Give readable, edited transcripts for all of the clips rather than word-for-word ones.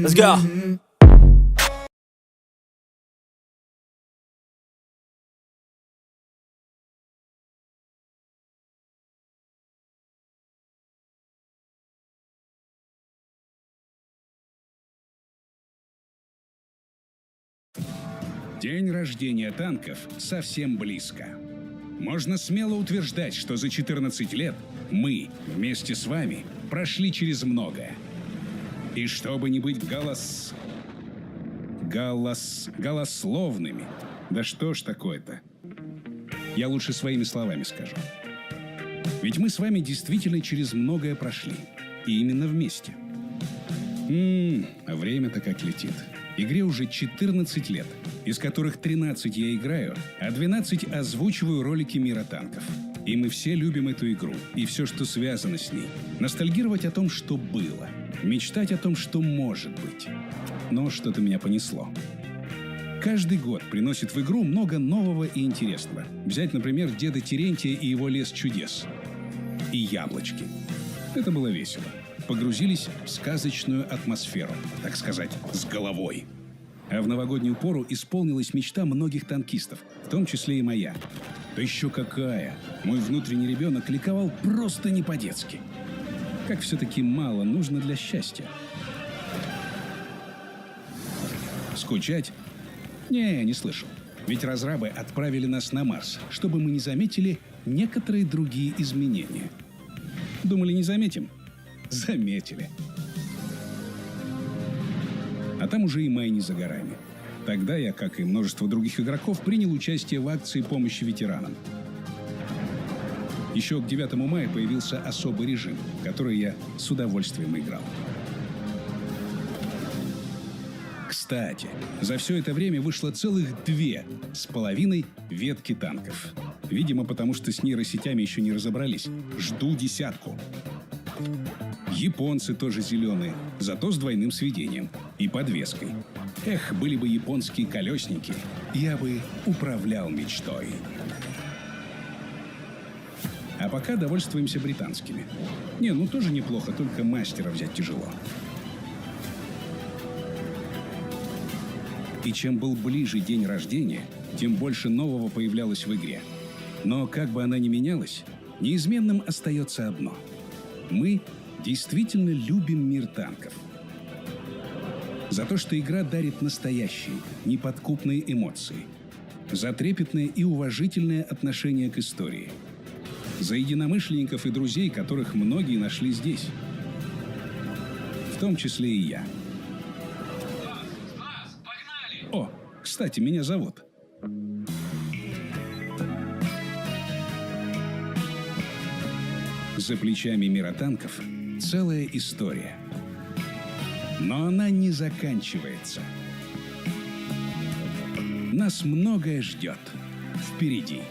Let's go. День рождения танков совсем близко. Можно смело утверждать, что за 14 лет мы вместе с вами прошли через многое. И чтобы не быть голословными, да что ж такое-то? Я лучше своими словами скажу. Ведь мы с вами действительно через многое прошли. И именно вместе. А время-то как летит. Игре уже 14 лет, из которых 13 я играю, а 12 озвучиваю ролики «Мира танков». И мы все любим эту игру и все, что связано с ней. Ностальгировать о том, что было. Мечтать о том, что может быть. Но что-то меня понесло. Каждый год приносит в игру много нового и интересного. Взять, например, деда Терентия и его лес чудес. И яблочки. Это было весело. Погрузились в сказочную атмосферу, так сказать, с головой. А в новогоднюю пору исполнилась мечта многих танкистов, в том числе и моя. Да еще какая! Мой внутренний ребенок ликовал просто не по-детски. Как все-таки мало нужно для счастья. Скучать? Не слышал. Ведь разрабы отправили нас на Марс, чтобы мы не заметили некоторые другие изменения. Думали, не заметим? Заметили. А там уже и май не за горами. Тогда я, как и множество других игроков, принял участие в акции помощи ветеранам. Еще к 9 мая появился особый режим, в который я с удовольствием играл. Кстати, за все это время вышло целых 2,5 ветки танков. Видимо, потому что с нейросетями еще не разобрались. Жду 10. Японцы тоже зеленые, зато с двойным сведением и подвеской. Эх, были бы японские колесники, я бы управлял мечтой. А пока довольствуемся британскими. Тоже неплохо, только мастера взять тяжело. И чем был ближе день рождения, тем больше нового появлялось в игре. Но как бы она ни менялась, неизменным остается одно. Мы действительно любим мир танков. За то, что игра дарит настоящие, неподкупные эмоции. За трепетное и уважительное отношение к истории. За единомышленников и друзей, которых многие нашли здесь. В том числе и я. О, кстати, меня зовут. За плечами Мира танков целая история. Но она не заканчивается. Нас многое ждет впереди.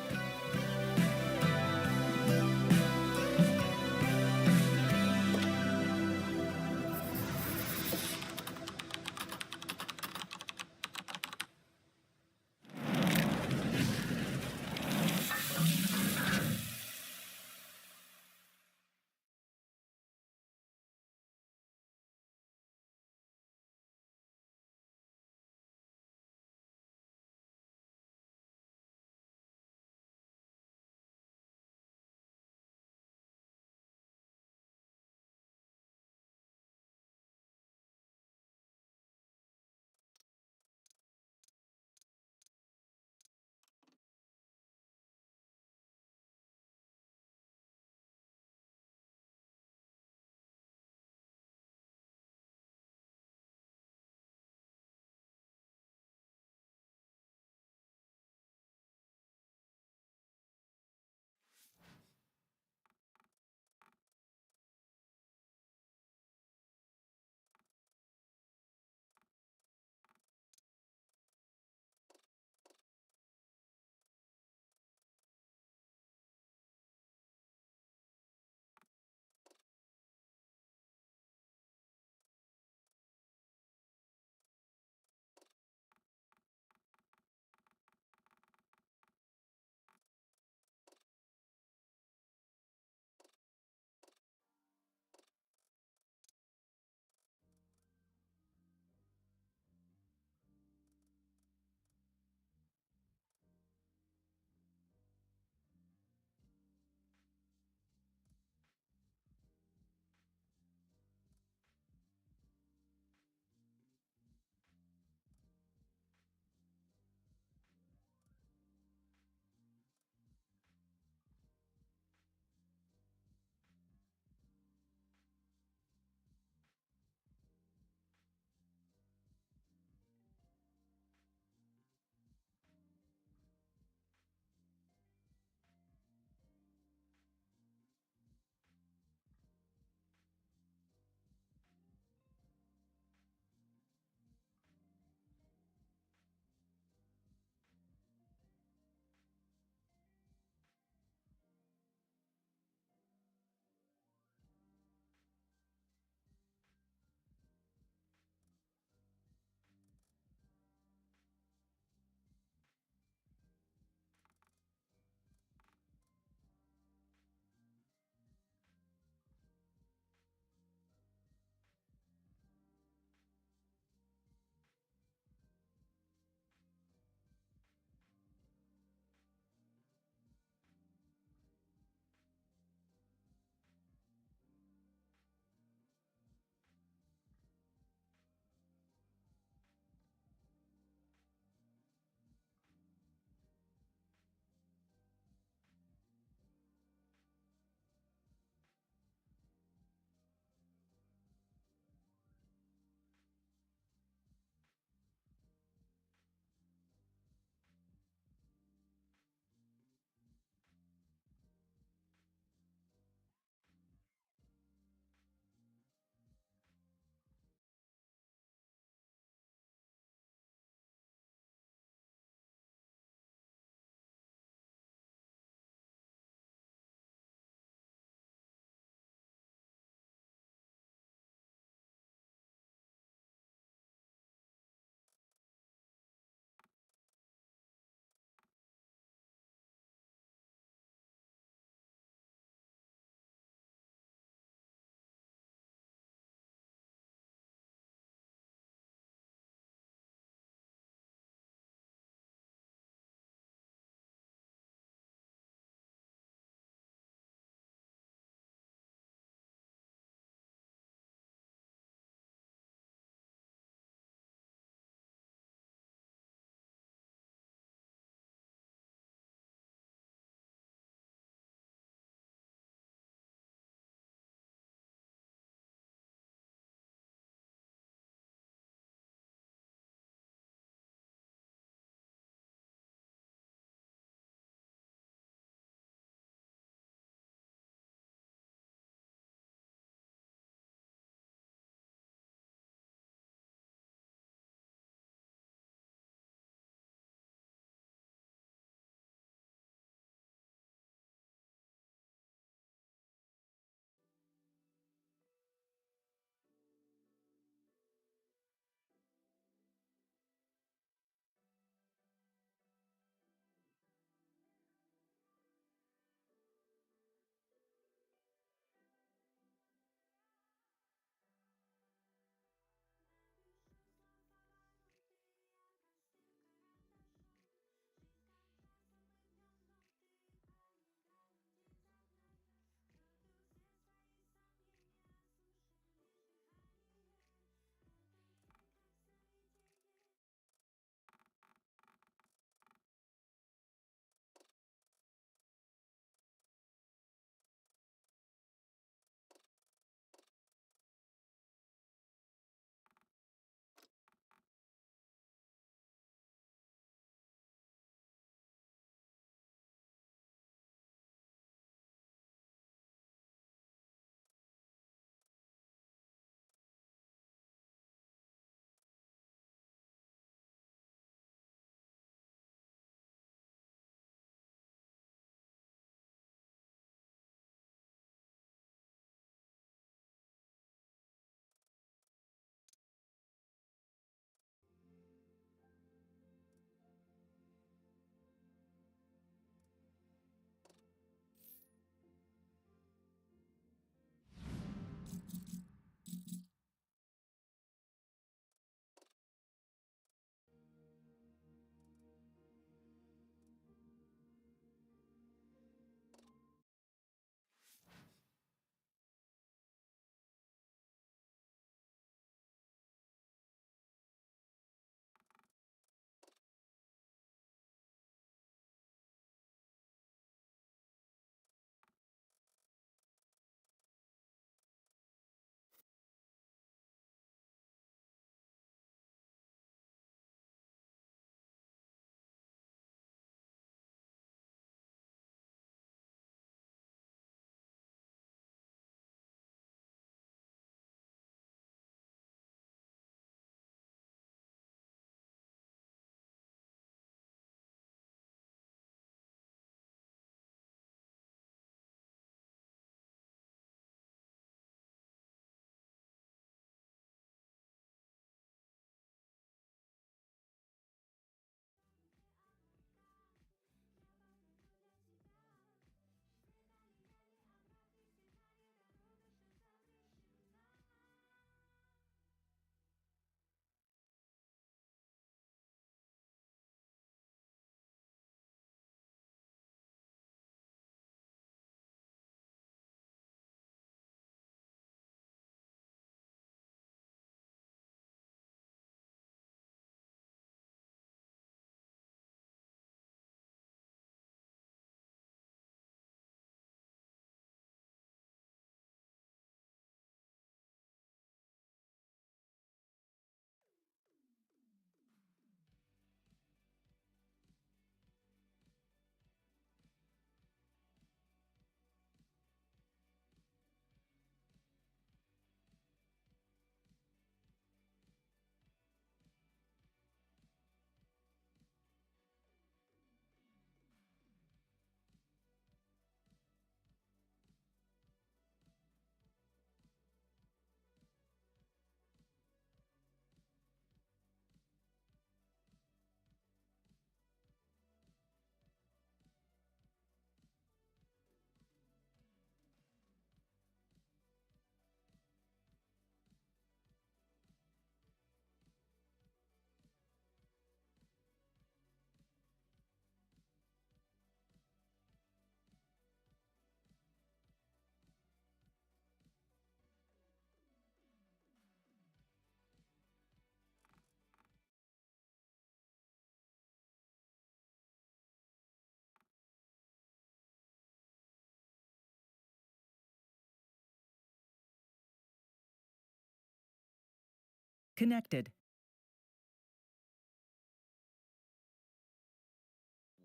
Connected.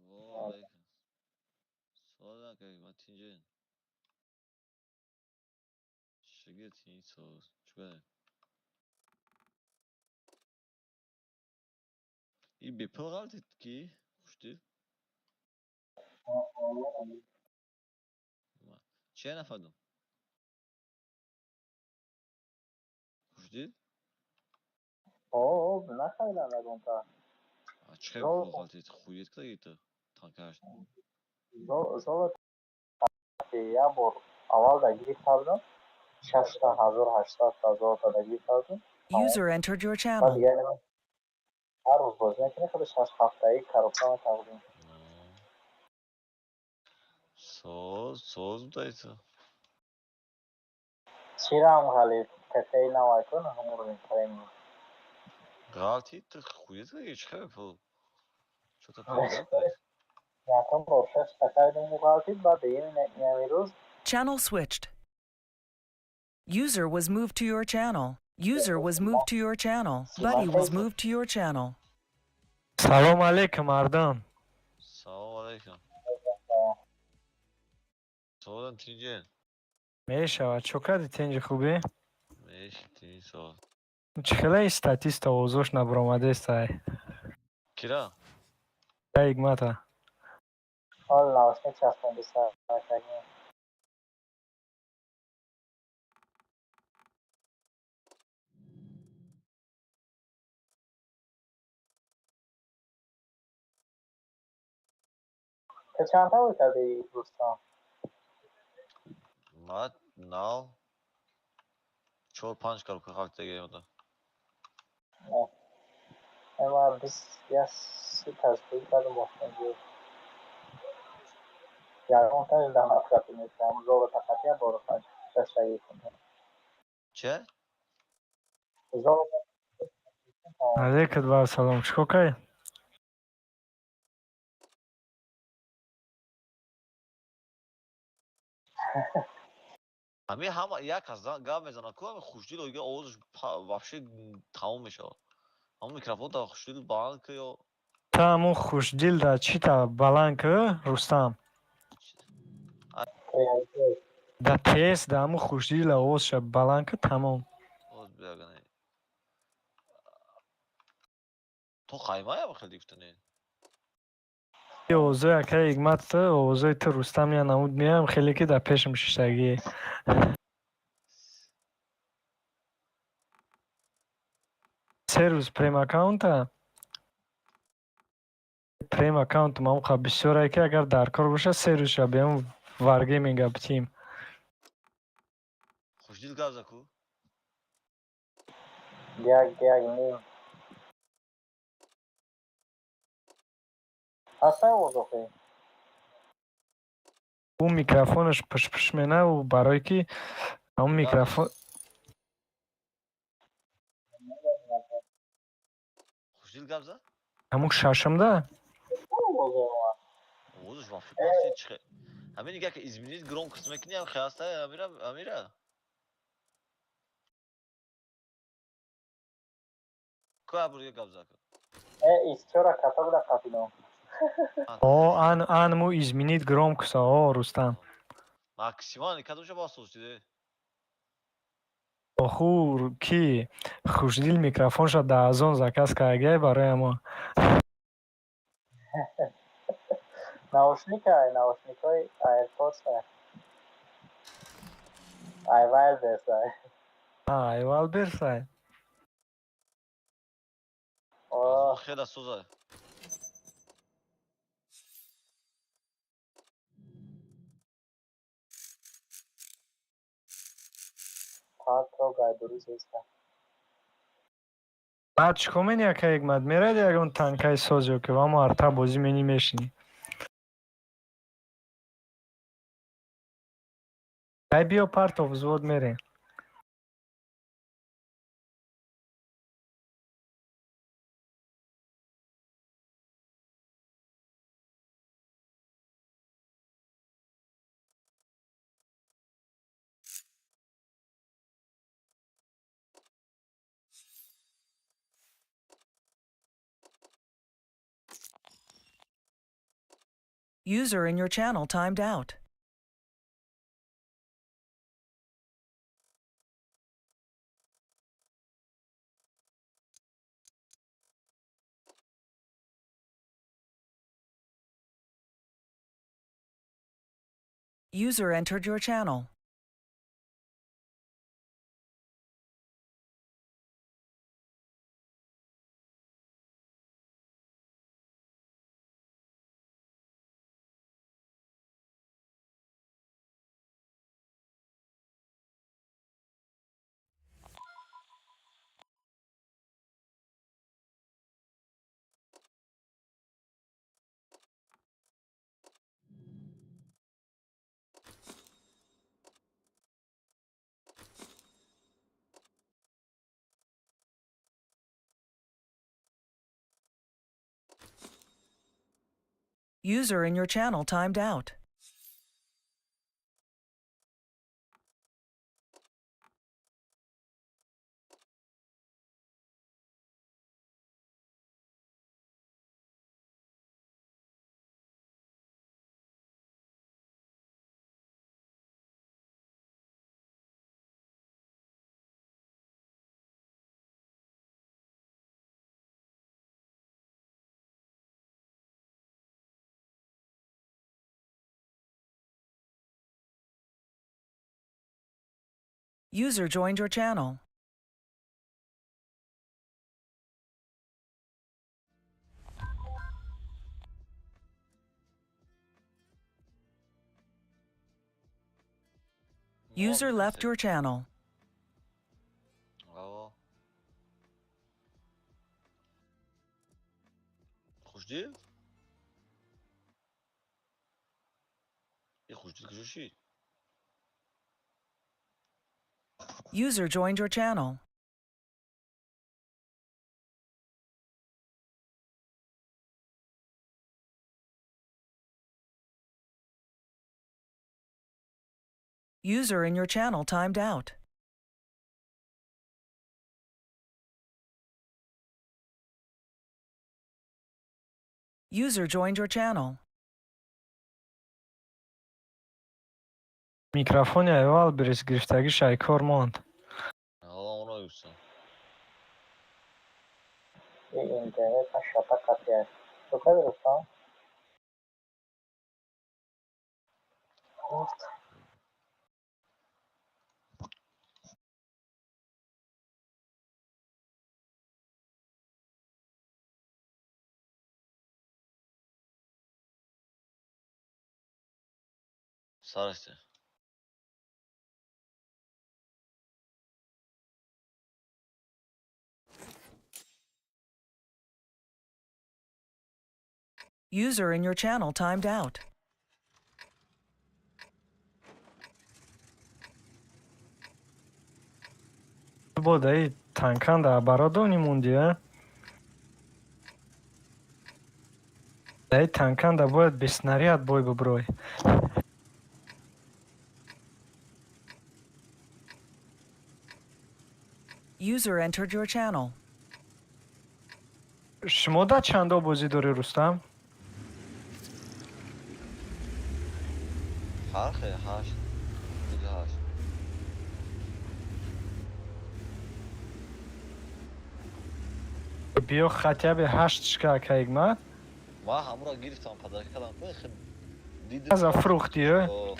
Vay. Sonra kanka tince. Şıgı tin sos. Çuğa. İyi bir program ki. Kuştu. Çe nafadım. Kuştu. Oo, نخیلی ندارم تا Çıkar زور program tet. Xuyet kadar gitti. Tankaş. زور یا بار اول دقیقی کردم 60,000 80,000 تا دقیقی کردم User entered your بعد channel. دیگه من هر روز بازی نکنه خود 6 هفته‌ای کارم تقریبا Soz dayısı. چیرم حالی کسی نوای کنه همون رو می‌کنیم Galti tık xuyet kadar çıkar pro. Çota program kadar. یکم روشش تکردیم مقالطید بعد دیگه نمی روز Channel switched. User was moved to your channel. User was moved to your channel. Buddy was moved to your channel. سلام علیکم مردم. Salam aleyküm. Soğudan tince. میشود چوکادی تنج خوبی؟ Meş tin soğ. چخیله استاتیستا اوزوش نبرامده استای Kira. ایگماتا حال نواشته چسبون به سر کردیم که چند تا بود کردی دوستان Mat now. Çor punch kalıp kalktı geliyordu. اما 20 یا 30 تصویر کردم باستم بود یا منتج دامت کردی میکنم زور تقطیه بارو خواهد ششتگی کنم Çe? زور علیکت بر سلام چکوکای؟ Hami ham ya kazan gav mezana ku hami خوشدل oyga oğuz вообще tamam میشه. Ham mikrofon da خوشدل bağlı ki yo. تا همون خوشدیل دا چی تا بلنک رستم کریانتی دا تیس دا همون خوشدیل اوز شد بلنک تمام Oğuz bir agane. To kayma ya bakıl diftene. اوزوی اکا ایگمات تا اوزوی تا رستم یا نمود میم خیلی که دا پیشم ششتگی 3 روز پریم اکاونتا پریم اکاونت ما خواه بسیار که اگر در کار باشه 3 روز شد بیم وارگی میگه بتیم خوشدل gav zaku. گیگ نیم اصلا وضوخی اون میکروفونش پش پش مینه و برای که اون میکروفون خوشدل gav za? همون ششم ده Oğuz wafi nasıl çıkı. Hami niye ki İzmir'in grom kısmı ki niye khasta ya amira. Koya buraya gav zaku. ایستورا کتا بودا کپیدم ан му изменить громкость рустам Максимально kadroca basıyoruz dedi. охур ки хушдил микрофонша даъзон заказ кардагай барои мо наушникой айрподс айвайл берсай айвал берсай Gazımı xeyla soza. патро гайдури зеста баъд чӣ кор мени ака ҳикмат меради ягон танкаи созиё ки ва мо арта бозӣ мени мешинӣ ай биё партов взвод мерем User in your channel timed out. User entered your channel. User in your channel timed out. User joined your channel. User left your channel. آقا خوشدی؟ یه خوشدی که شد. User joined your channel. User in your channel timed out. User joined your channel. Микрофони аввал бирис гирифтагӣ шайкор монд. آقا اونو دوستم. یه اینترنت من شبه قطعی هست تو که درستان؟ سرسته. User in your channel timed out. Бодаи танканда бародони мундия. Даи танканда бояд без снаряд бой биброй. User entered your channel. Шумо да чандо бозӣ дорӣ Рустам? حرخه 8 دیگه 8 биё хотя бы 8 шка кайгма. ما همون رو گرفتم پدر کردم خیلی دیدم Аза фрухтиё.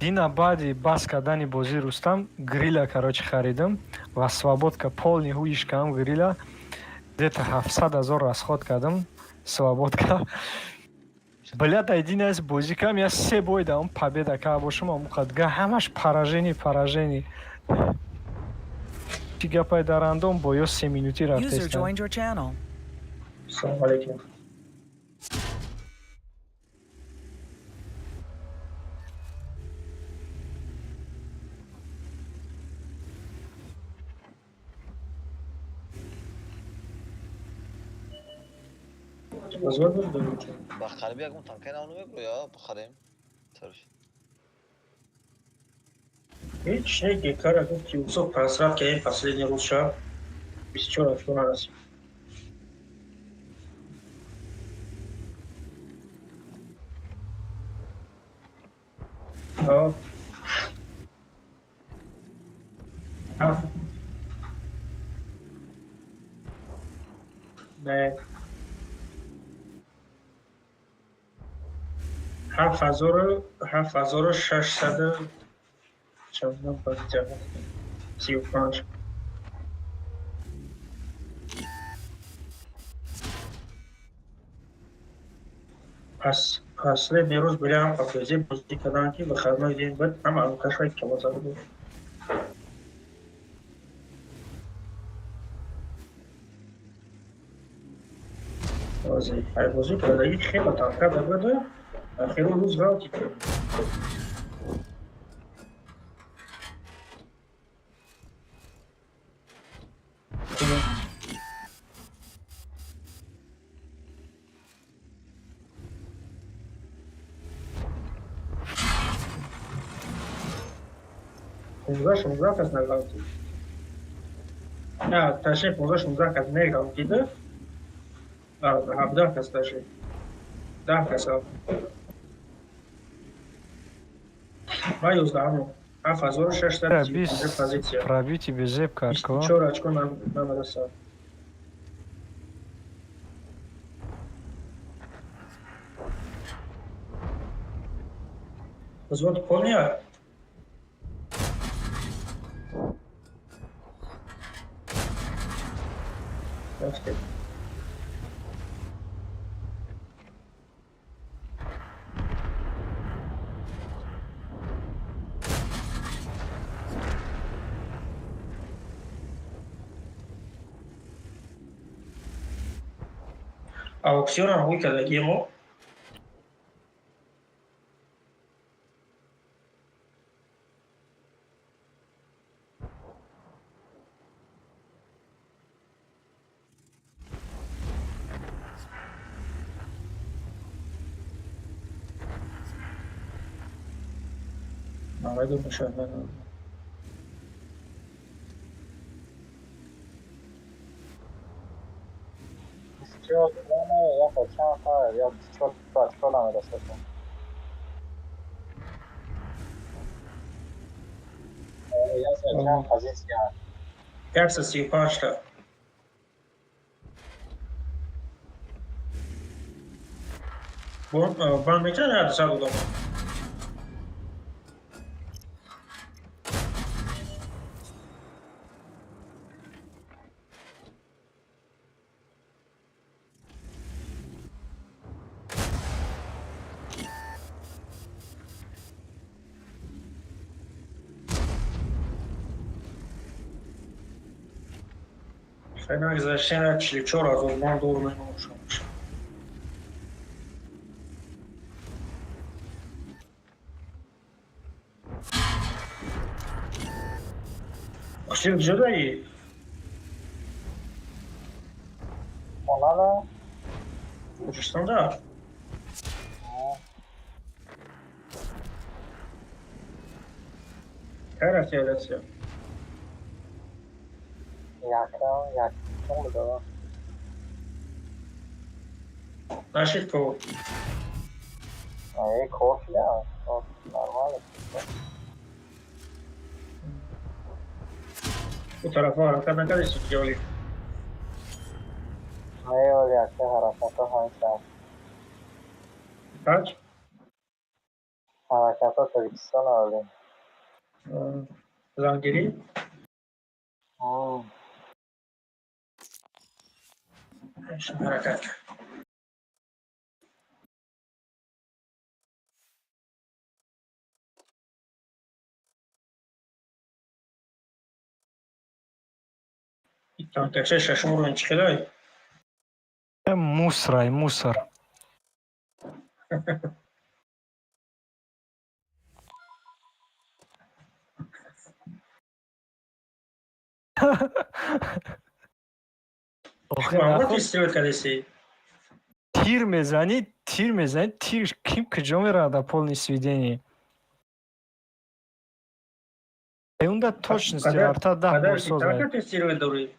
Дина баъди бас кардани бозӣ Рустам грила короче харидам ва свободка полни ҳуишкам грила где-то 700 000 расход кардам свободка. Блядь, один из бозикам я 3 бой дам победа ка бошум амуқадга ҳамаш поражение. Чи гапай дар андом бо ё 3 минути User рафтестам. joined your channel. Assalamu alaikum. بخریم یکم تانکین اونو بگو یا بخریم ترش Видишь, некий кара губки усов просрав я последний руз шаг. 24 очко на раз. Да. А. Да. 7600 چندان позиция. 35. Последний рост были по физе после каданки выходной день в этом алкашай кого забыл. Вози, ай вози продают хлеба там когда было, а херу розвал теперь. Помзаш умзак на галти. А, точнее, помзаш умзак от не галти, да? А, абдака стажи. Да, красав. Маю знану. А фазор 6 Bis позиция. пробити без зепка очко. 24 очко на нараса. Взвод полния. Окей. Аукциона выкидагимо. Наведу мешать. Все, я хочу, я что нам это слышал. Я зачем позиция. Как со Степашта? Бан меча надо сразу. Фенак защищает члечора, разуман должен ему. Кшил джедаи. Ona da Kırgızistan'da. Her atölyesi. yakın da. Наши кого? Kof ya. Kof normal. Bu tarafa arkadan kardeşim yolu. Ne olacak harekata hangi? Kaç? Harekata Türkistan öyle. Zangiri. Şimdi hareket. Там текше шашмурun çıkıyor. Мусор, мусор. Mahmut istiyor kalesi. Тир мезанид, тир ким куҷо меравад дар полни свидение? Eunda точности Kader- арта 10 Kader, бор ki созай. taka testировать дори.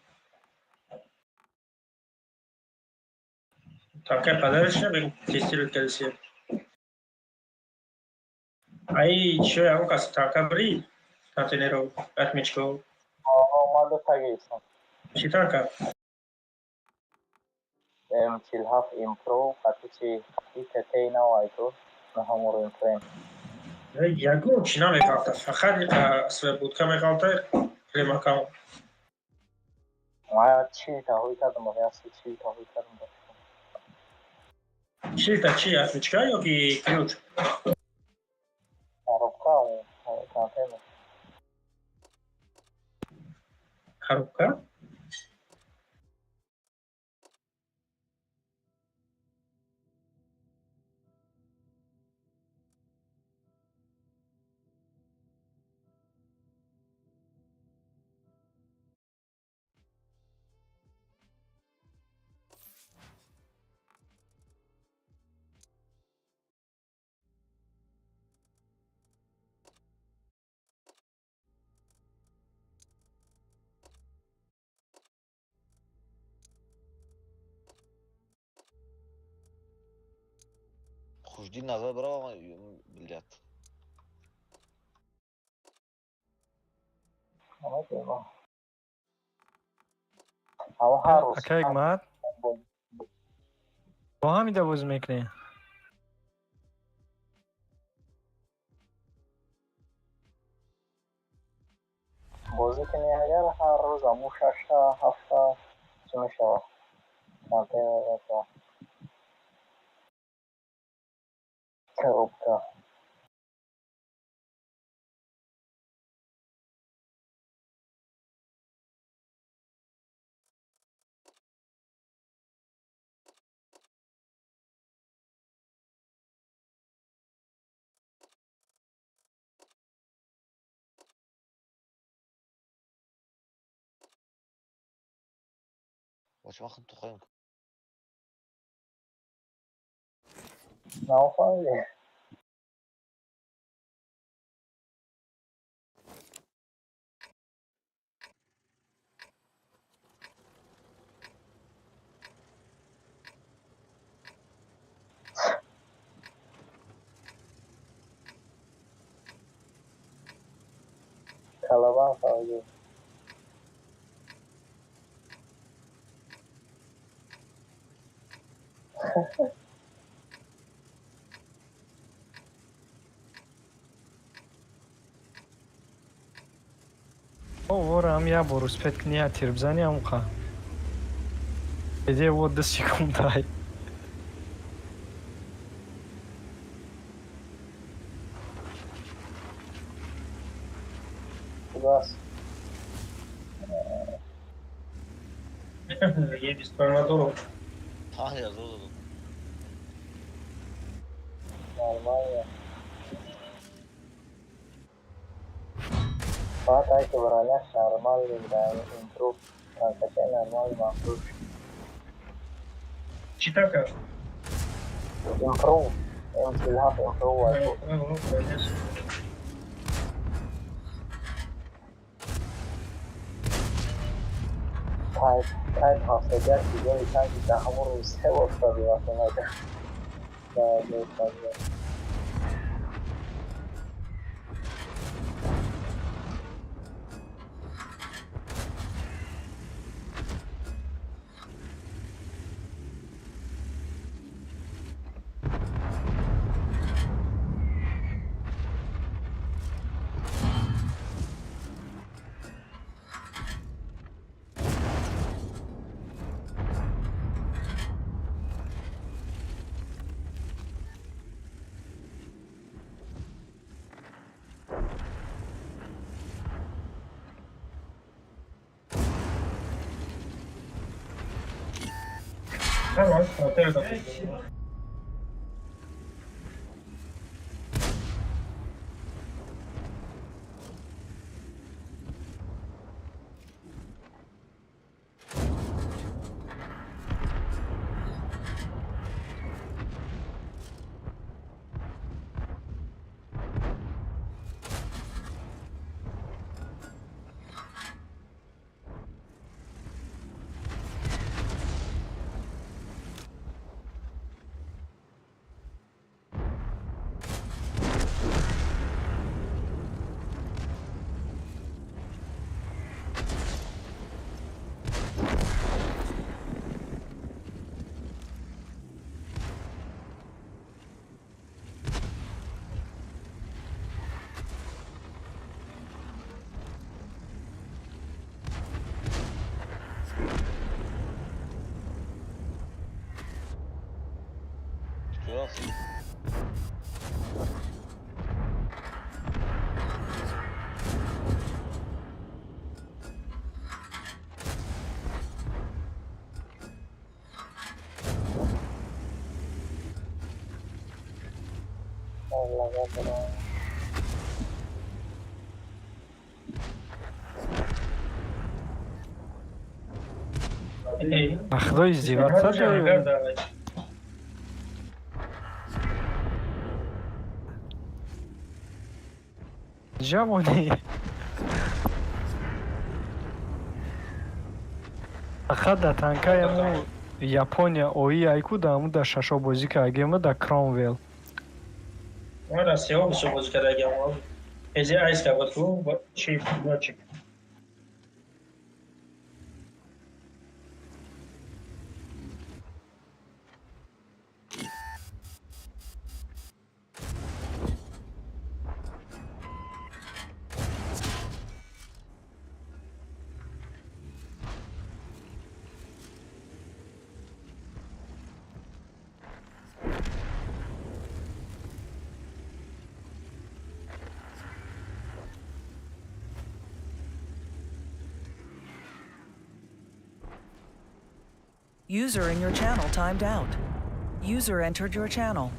Така Kaderishni ben testировать kelsi. Ai чё я кас така бри. Татенеро отмечку. اومد و تگیسم Чи така? 47 импро қатичи итетей навайто на ҳамуро импрем Яго чи намекалта. Фақат свободка мекалта. Ремакам. ма чил таҳои кардам яси чил таҳои кардам Чилта чи отмечка ёки ключ? коробка контейнер Коробка? Хуждин назар бирав билет. ҳама ҳар рӯз Акай Мат, бо ҳамида боз мекунем. бозӣ кунӣ агар ҳар рӯз аму 6 ҳафта чӣ мешавад контейнер коробка Боч вақт тухоем. нафаҳмидӣ калабан фаҳмидӣ Вора ҳам як бор успет кунӣ як тир бизанӣ амуқа. Иде вот 10 секундай. кудааст Е беспромодоров. Ҳа, язо додам. нормально фақат ай ки барояш нормални импро контакай нормали махсус Чи така? импро м47 импро айто тайп ҳафтагар дигори танки да ҳамон рӯз 3 бор сади вақте накард Tamam, hotel da. درست. والله بدران. ای خدای ازدیوار محمد سر جهانگرد داره. جوانی فقط در تنکای همو یاپونیا اوی ایکو در همو در ششا بازی که اگه همو در کرامویل ما را سیاه بسو بازی کرده اگه ما ازی ایس که بود کو چی با چی. User in your channel timed out. User entered your channel.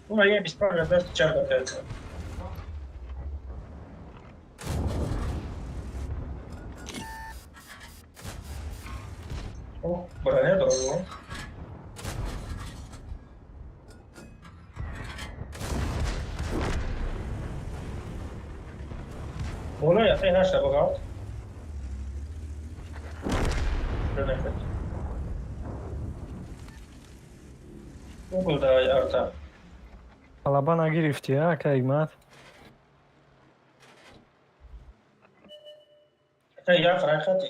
اون یه 25 دست چند کرد. او برای دارو. بالا یا این هشت بگات. نکرد. او گلدای ارتا. طلبا نگرفتی ها که ایمد ای یا فرای خطی.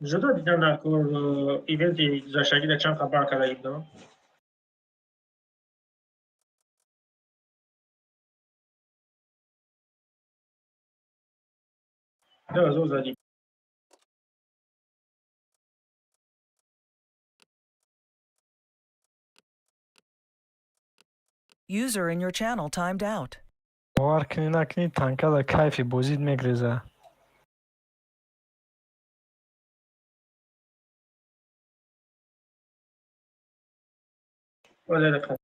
جدا دیدم در کور ایونتی زشگی در چند خبر کرده ایدم. ده از او زدی. User in your channel timed out. باور کنی نکنی تنکا در کیفی بازید میگریزه ولی دقیقا.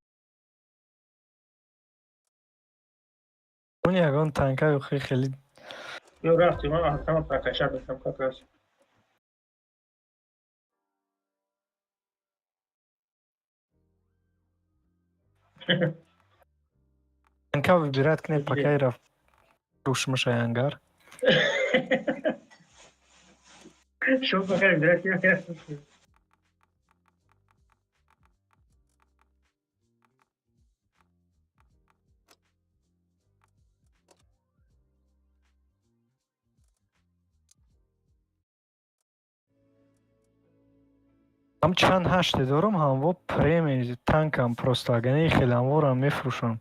اون یکان تنکای خیلی یا رفتی من احتمال پرکشر بکنم کات راست. تنکا ببیرد کنی پاکی رفت روش مشه ینگر شو بخیر درستی نکرد. هم چند هشته دارم هم و پریمی تنکم پروستاگنی خیلی هموارم میفروشم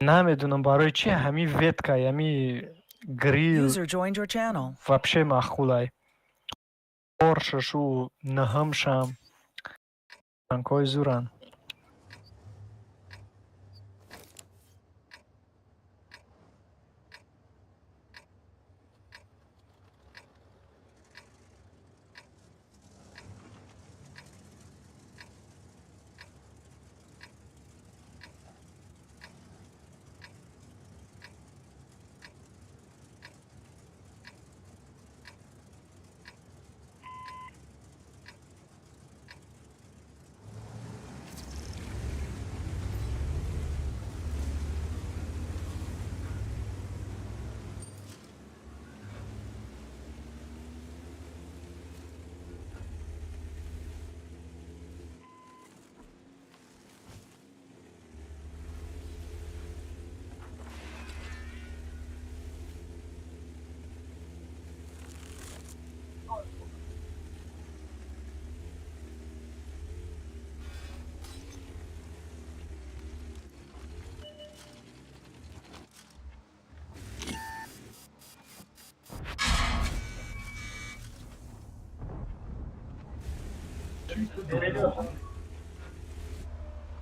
نمیدونم برای چی همی ویتکا همی گریل User joined your channel. вообще معقولای پورششو نهمشم تنکای زورن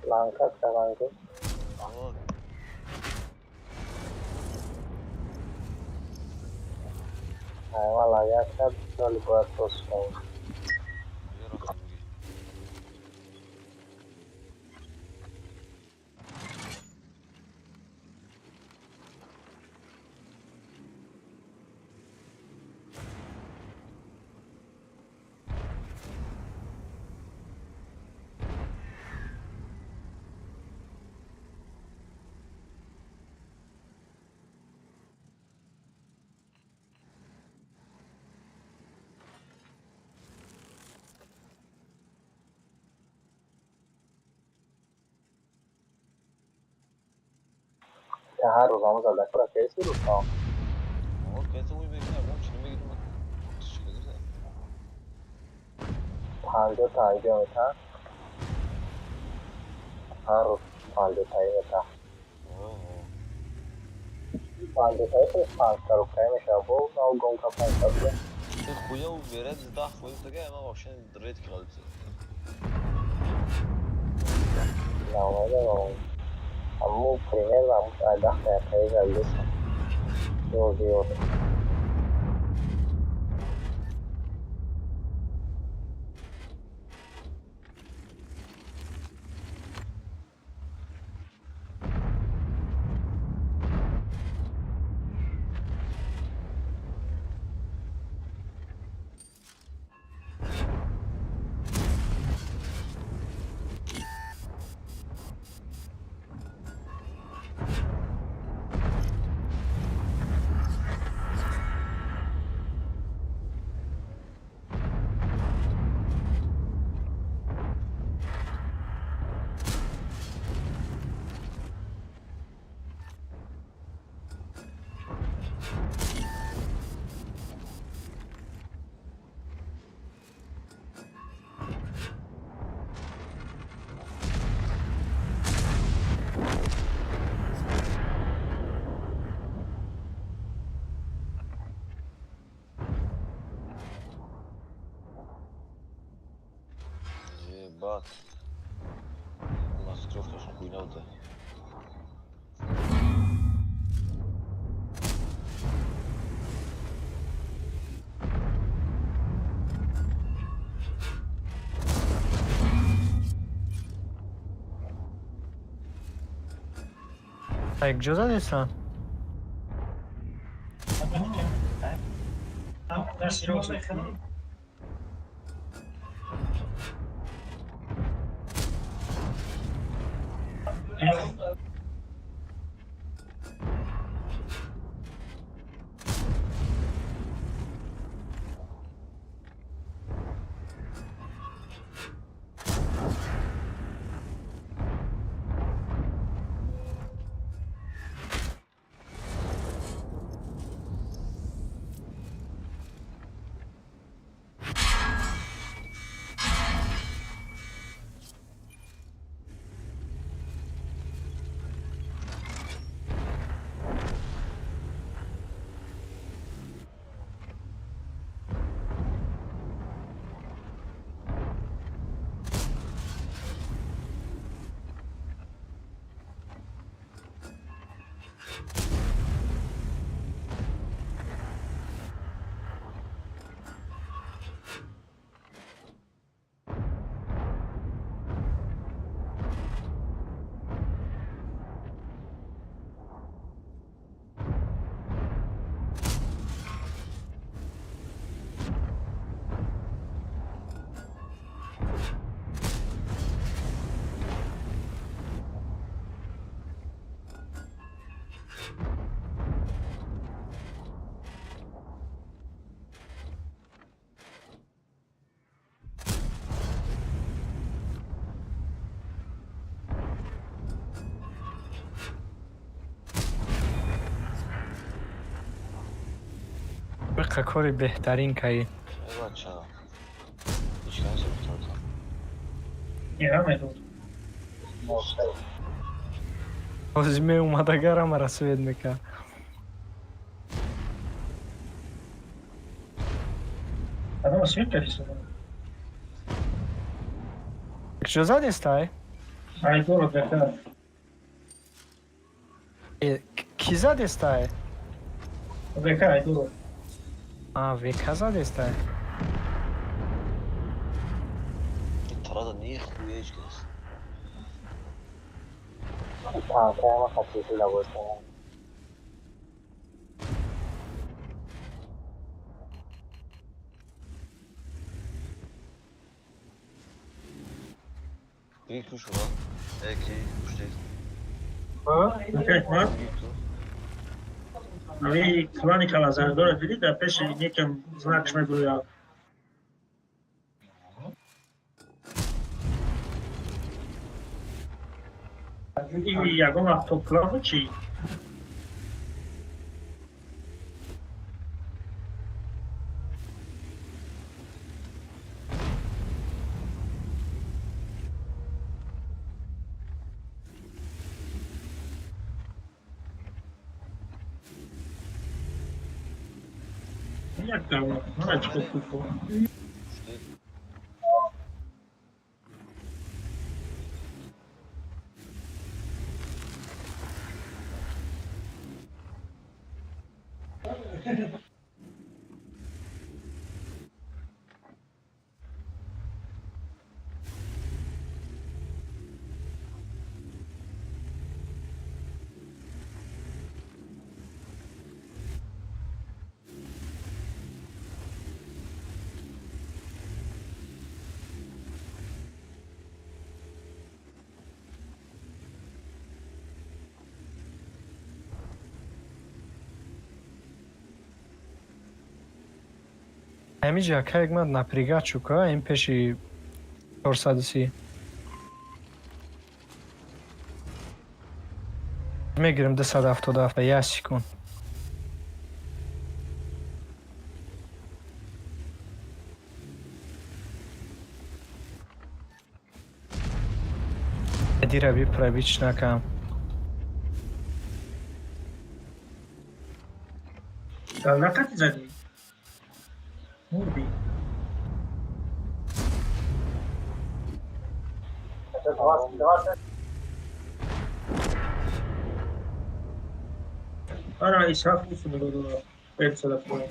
Lanka lanka. آقا Ayva layak kan lalu buat terus kau. یه رقم میگی Ya harus kamu sadar kalau kayak sih kau. آقا کسی اون بگی نگم چی بگی من چی بگی Thanjo mita. Harus thanjo mita. آه Thanjo terus taruh kayak misal kau gong kapan tapi. این خویا و ویرد زده خویا تگه اما واشن رید که غلطه Namanya kamu primer kamu ada kayak gitu. Yo. بعد Maskrovka są chujnięte. А як кجо задеса? بقا کاری بهترین کهی ای بچه ها هیچ کنی سبتر تا Яме Озме умадагара ма расвед мека. Adam свет количество. کجا زدسтай? Айдоро бехтар. Ки задестай? Века айдоро. Века задестай. Tarada niye хуя içkiniz? Kanka ama kaçışıyla boşuna. Büyük kuş ulan. Belki kuş değil. Окей, ма? Büyük kuş. Нали кланикала зардора види да беше некам знак шмегуја. И ја го мав топлаво чи. Як давно? Малечко купо. Kuş değil. Ами ҷакаек ман напрягать чука ин пеши 430. Мегирем 277 ба 1 секунд. Дира биправич накам. Да накати зади. Мурби. Это 20. Ара исаф усу додо. Пепса да фоя.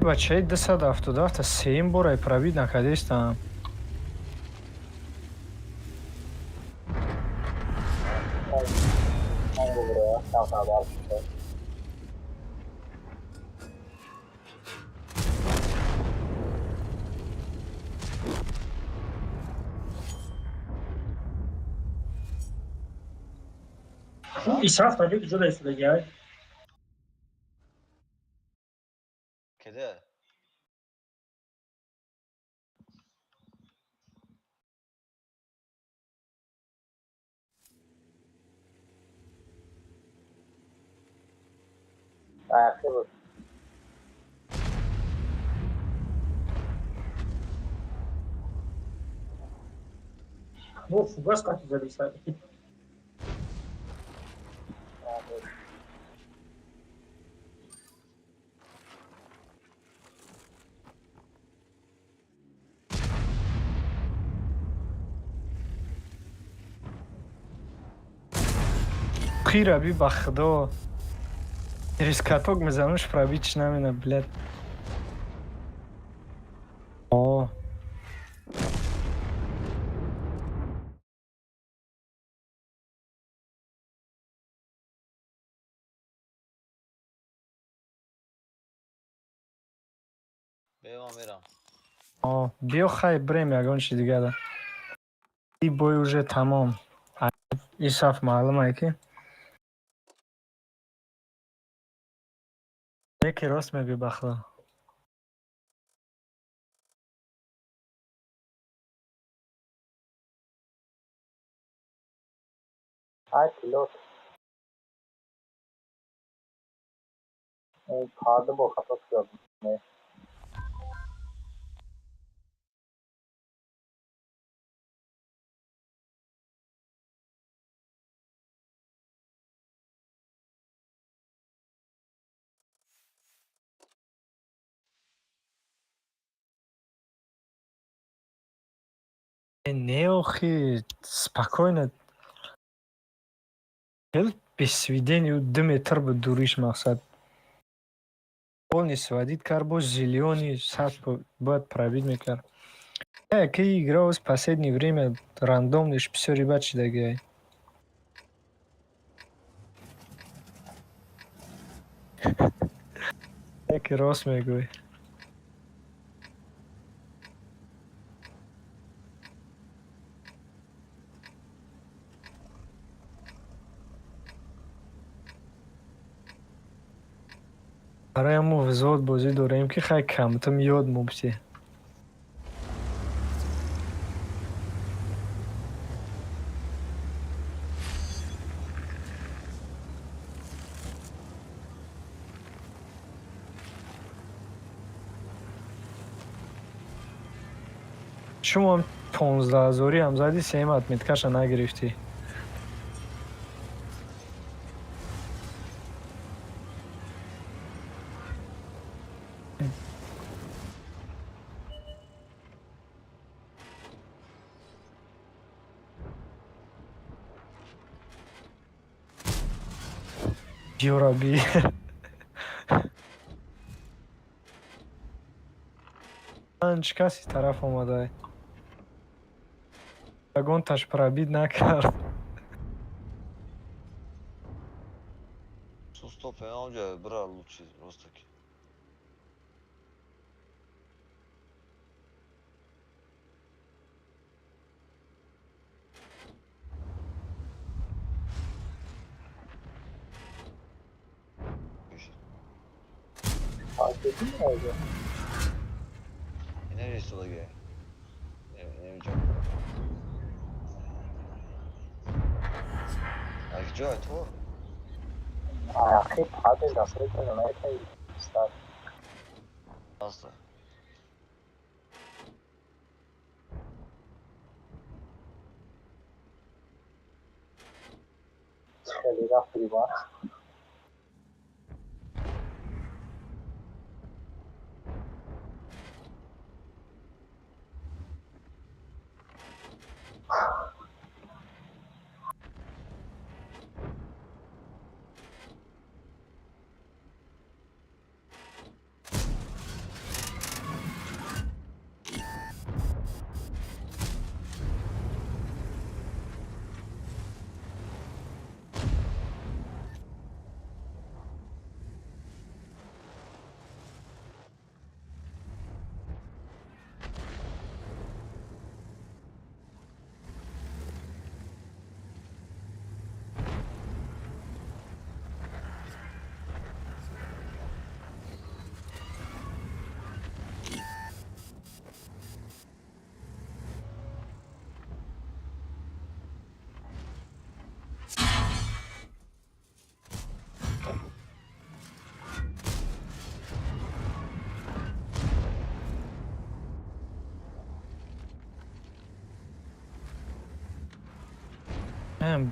Бачаи 277 сеюм бора правид накадестам. Ben de buraya. Tamam tamam. исаф таби куҷо дастидагиай? Kedi. Ayakta bu. Бо фугас қати зади сади. Хира би ба худо. Рискаток мезануш правич намена, блядь. О. Бема мирам. О, биё хай брем ягон чи дига да. И бой уже тамом. Исаф маълуме ки яке рост мегӯй ба худо. Ay pilot. Kardı bu kapat gördüm. Не, охи, спокойно. Без сведения 2 метр бы дуриш мақсад. Полный сводит карбо зеленый, сад будет пробить мекар. Какие игры в последнее время рандомные, все ребят читали. Так и рос мегой. Араяму взвод бозӣ дорем ки хай камтам ёд мубси. Шумо 15,000 ҳам зади, 3 отметкаша нагирифтӣ. Ёраби. Анч каси тараф омадай. Ягонташ пробит накард. Стоп, я уже брал лучше просто. Fark ettin mi oldu? Neresi sola gel? Ne bileceğim. Acayip to. Akhi padel dasre to nemajte stát. Asla. Chaliga prima.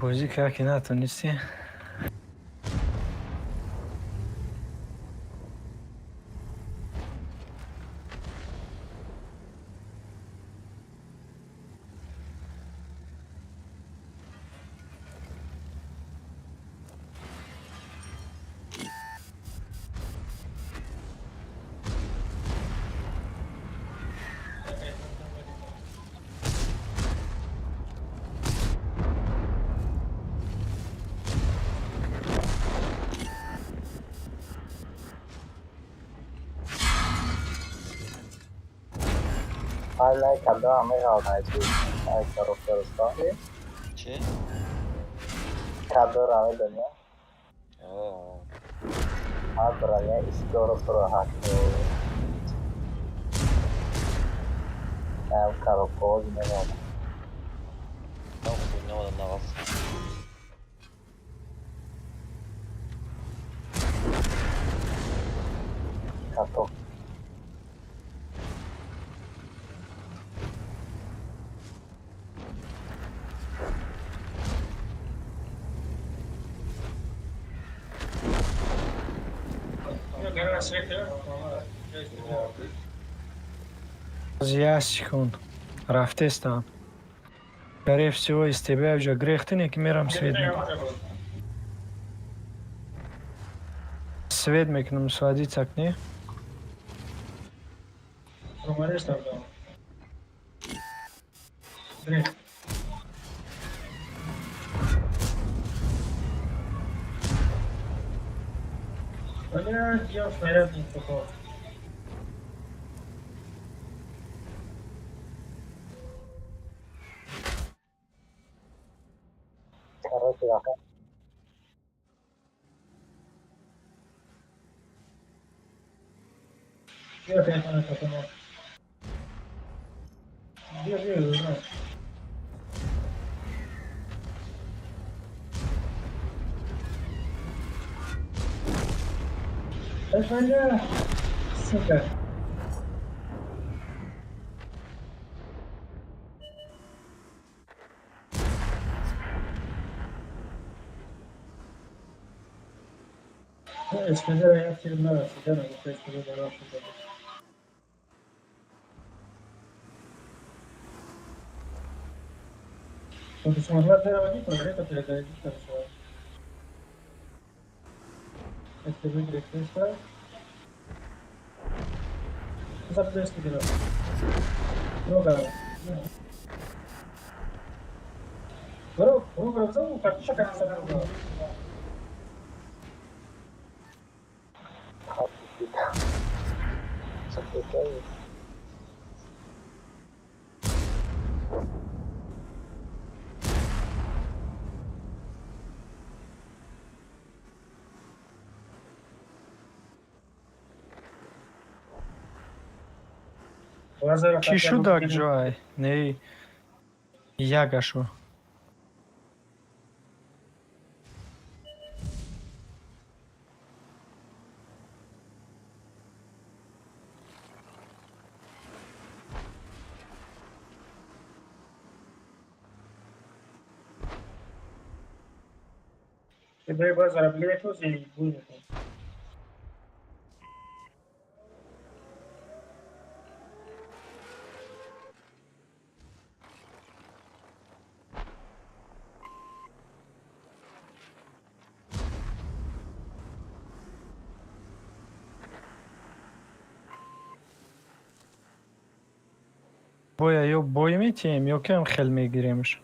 بازی که نتونستی. Hala kadar Amerika'da ay taraftarı Çi? kadar Amerika'da Oo. Abranya istiyor sonra hakkı. Ben karakol ne var? Ne var ne var? Kato. Ящик он. Рафтестан. Скорее всего, из тебя уже грех ты не миром свет. Свет мы к нам сводиться к ней. Romanes también. Tres. Oye, Dios, mira mi poco. Короче, да. Dios, que no está como. Dios, no. Es vaya. Super. Es que ya ya tiene nada, ya no sé qué es lo que porque su mamá era bonito, la neta, pero te gusta eso. Este güey de esta. Esa es que quedó. No, cara. Pero vamos a partir sacar esa droga. Хатика. Соплекаю. Чи шудак жай? Не ягашу. Te doy más a lejos y muy lejos. Боя ё бой метем, ё кем хел мегиремш.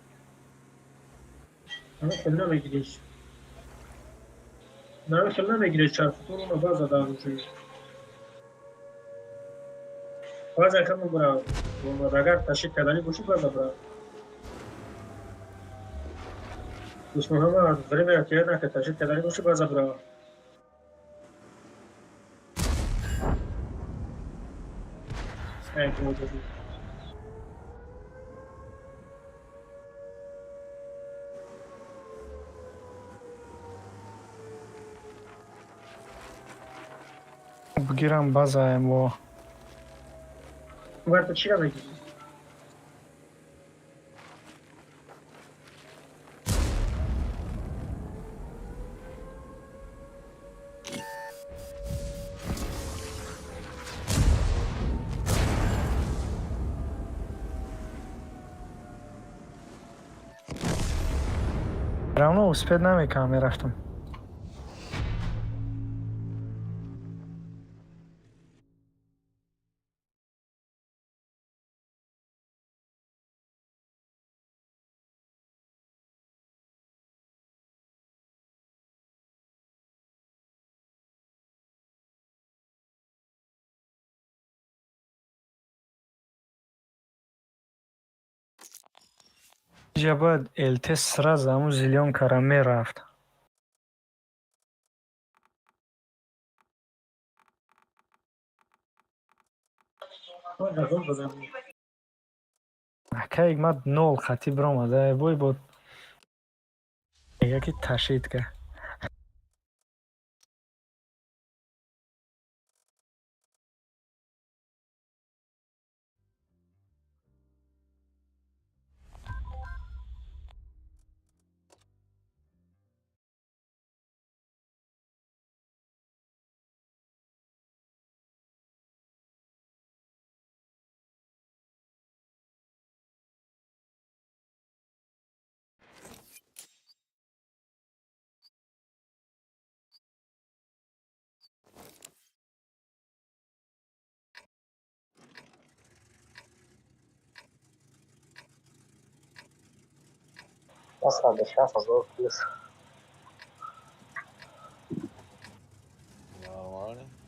Ama kendine mi giriş? Ne kendine mi giriş çarptı? Onu bazı daha uçuyor. Bazı kamu bravo. Bu ragar taşı kadar boşu bazı bravo. Usmanama vreme atjena kad taşı kadar boşu bazı bravo. Evet, bu da. Бгирам базаем во. Var taşıya mı giriş? Равно успеть намекам мерафтам. Ҷабад элтес сразу ҳамун зеленкара мерафт. Var da zor bazı. Акаи мад 0 хати биромада бой бод. Яки ташид ка. اصلا به 60,000 پلیس. Нормально.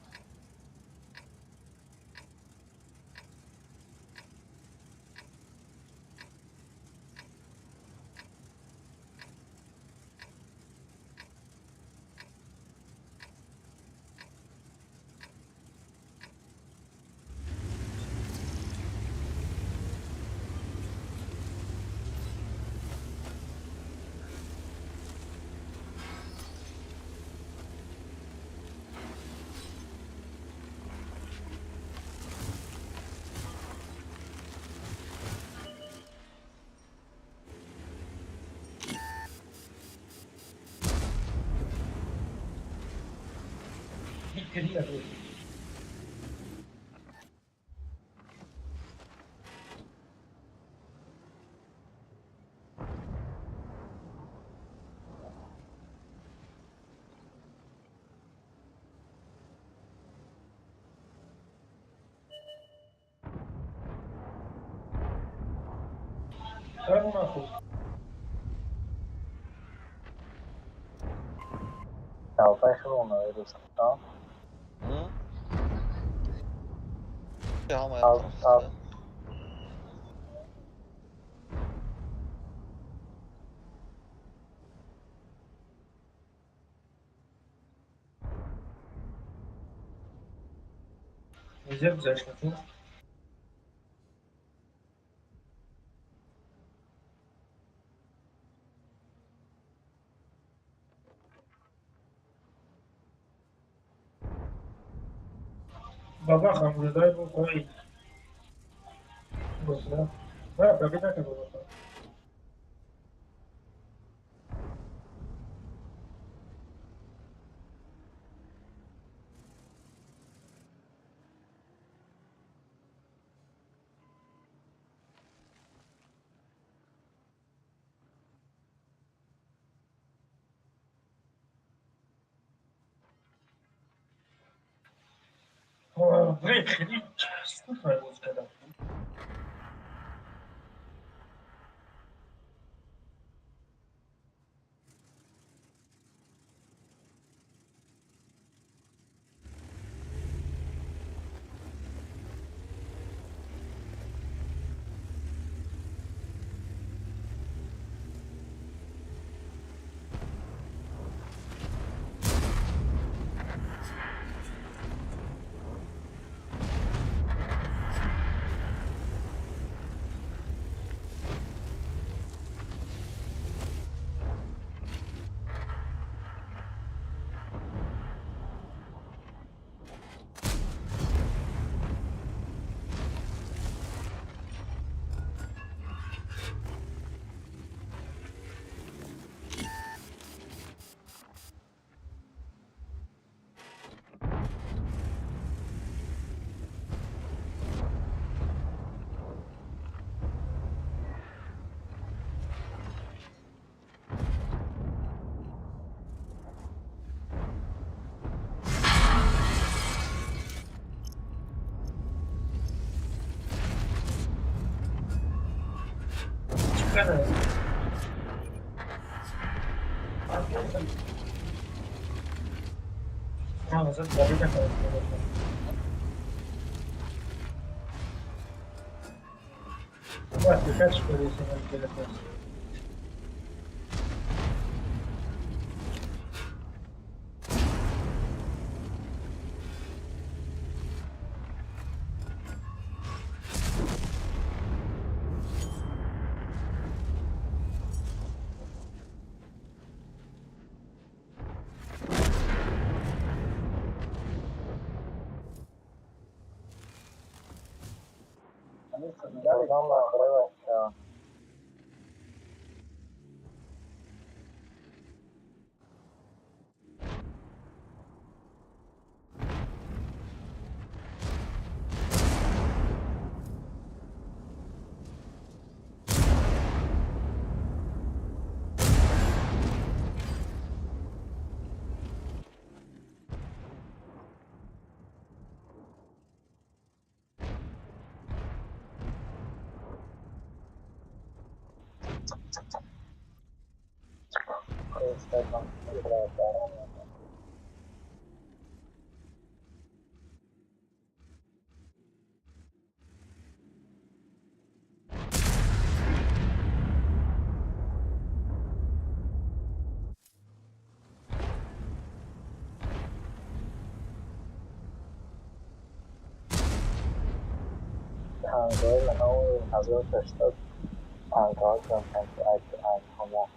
خیلی خوب. 95 شده اونایی دوستان. Hı? Ama yan Al, al. tarafta. Güzel güzel. بابا خمرودای بود خواهی بسیار نه بقیه نکن بابا خیلی چسبو فرموز کردم چقدر ازت بقیه نکنم باید بکش کنی سنم گرفت Adam arkadaşlar. استخدام کردن. تنگای من اون 1080 تنگاه کردن که انجام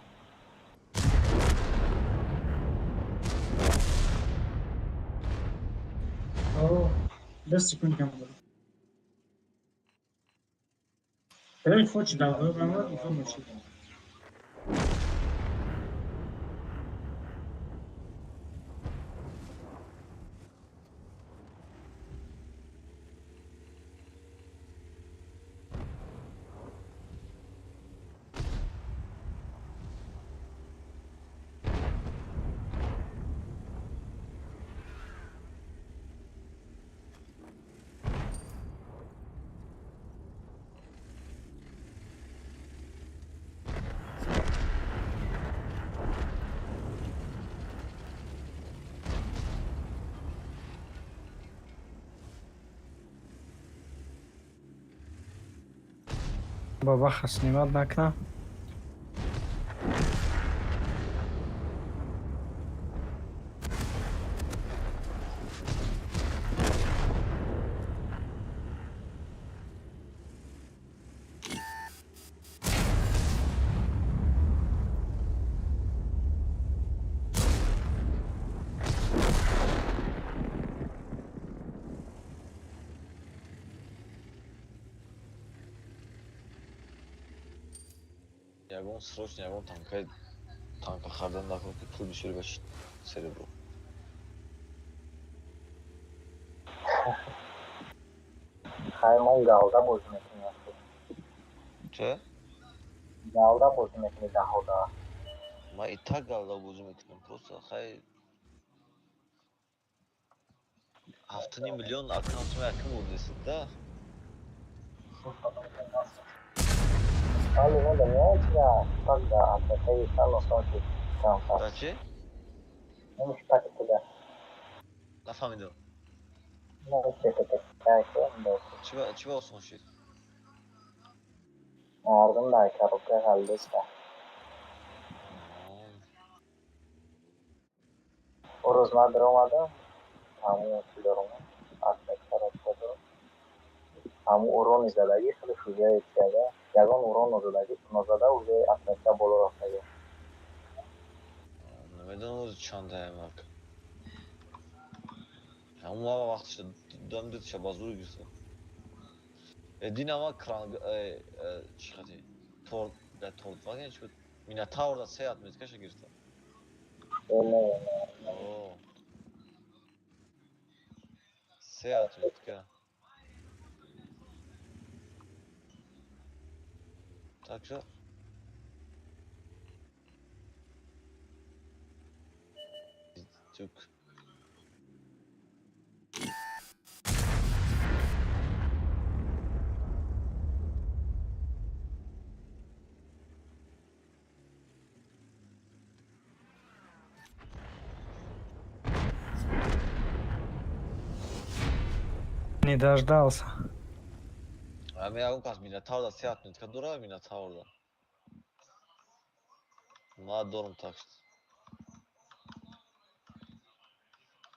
اوه دستی کنی کم دارم برای فوق چی داغه برای میخوام باشید بابا خسنیمت نکنم. ягон срочно ягон танка хардан накун ки пул бишури ба серебро. خیلی گاودا بازی میکنی چه؟ گاودا بازی میکنی دهودا ман и так галда бозӣ метунам просто хай 7,5 миллион аккаунтима якин будесида. ولی نمیدونم چرا так да атакай стало сонки там Да пас чӣ? немиш так куда Нафаҳмидам. нече так Чӣ ба осон шид? мардум дар коробка ҳалдеста рӯз ман даромадам ҳамун чӣ дорум коробка дорум ҳамун урони задагӣ хеле шӯҷаи чиада ягон урон нозада уже атмосфера боло рафтага Намедонам рӯзи чандаямак. Ҳамун вақтша дам дидша ба зури гирифтам. Динама кран чӣ хати тордваген чӣ буд? Минотаврда 3 отметкаша гирифтам. О. 3 отметка. Так что тук Не дождался. ҳамин ягон кас минотаврда 3 отметка дора минотаврда. Ман дорам так что.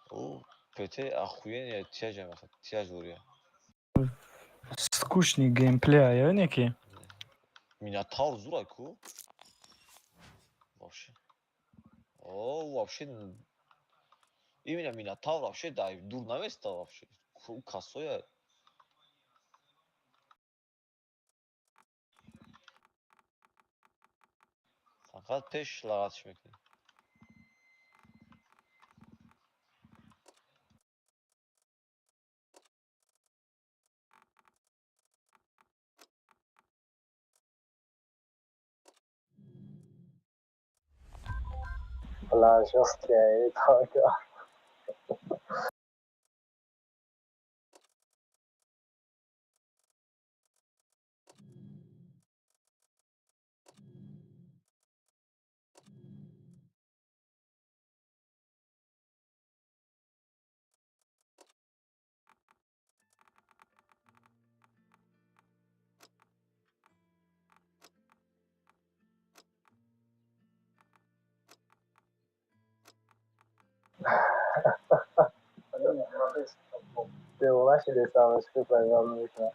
О, ПТ охуенная тяжа махат, тяжурия. Скучный геймплей, а некий. Минотавр зура ку? Вообще. О, вообще именно Минотавр вообще да дур наместа вообще. Косоя. Фақат пеш лағатиш мекунӣ. La Jostria e Taga. دیوونه شده سامش که پیغام میکنه.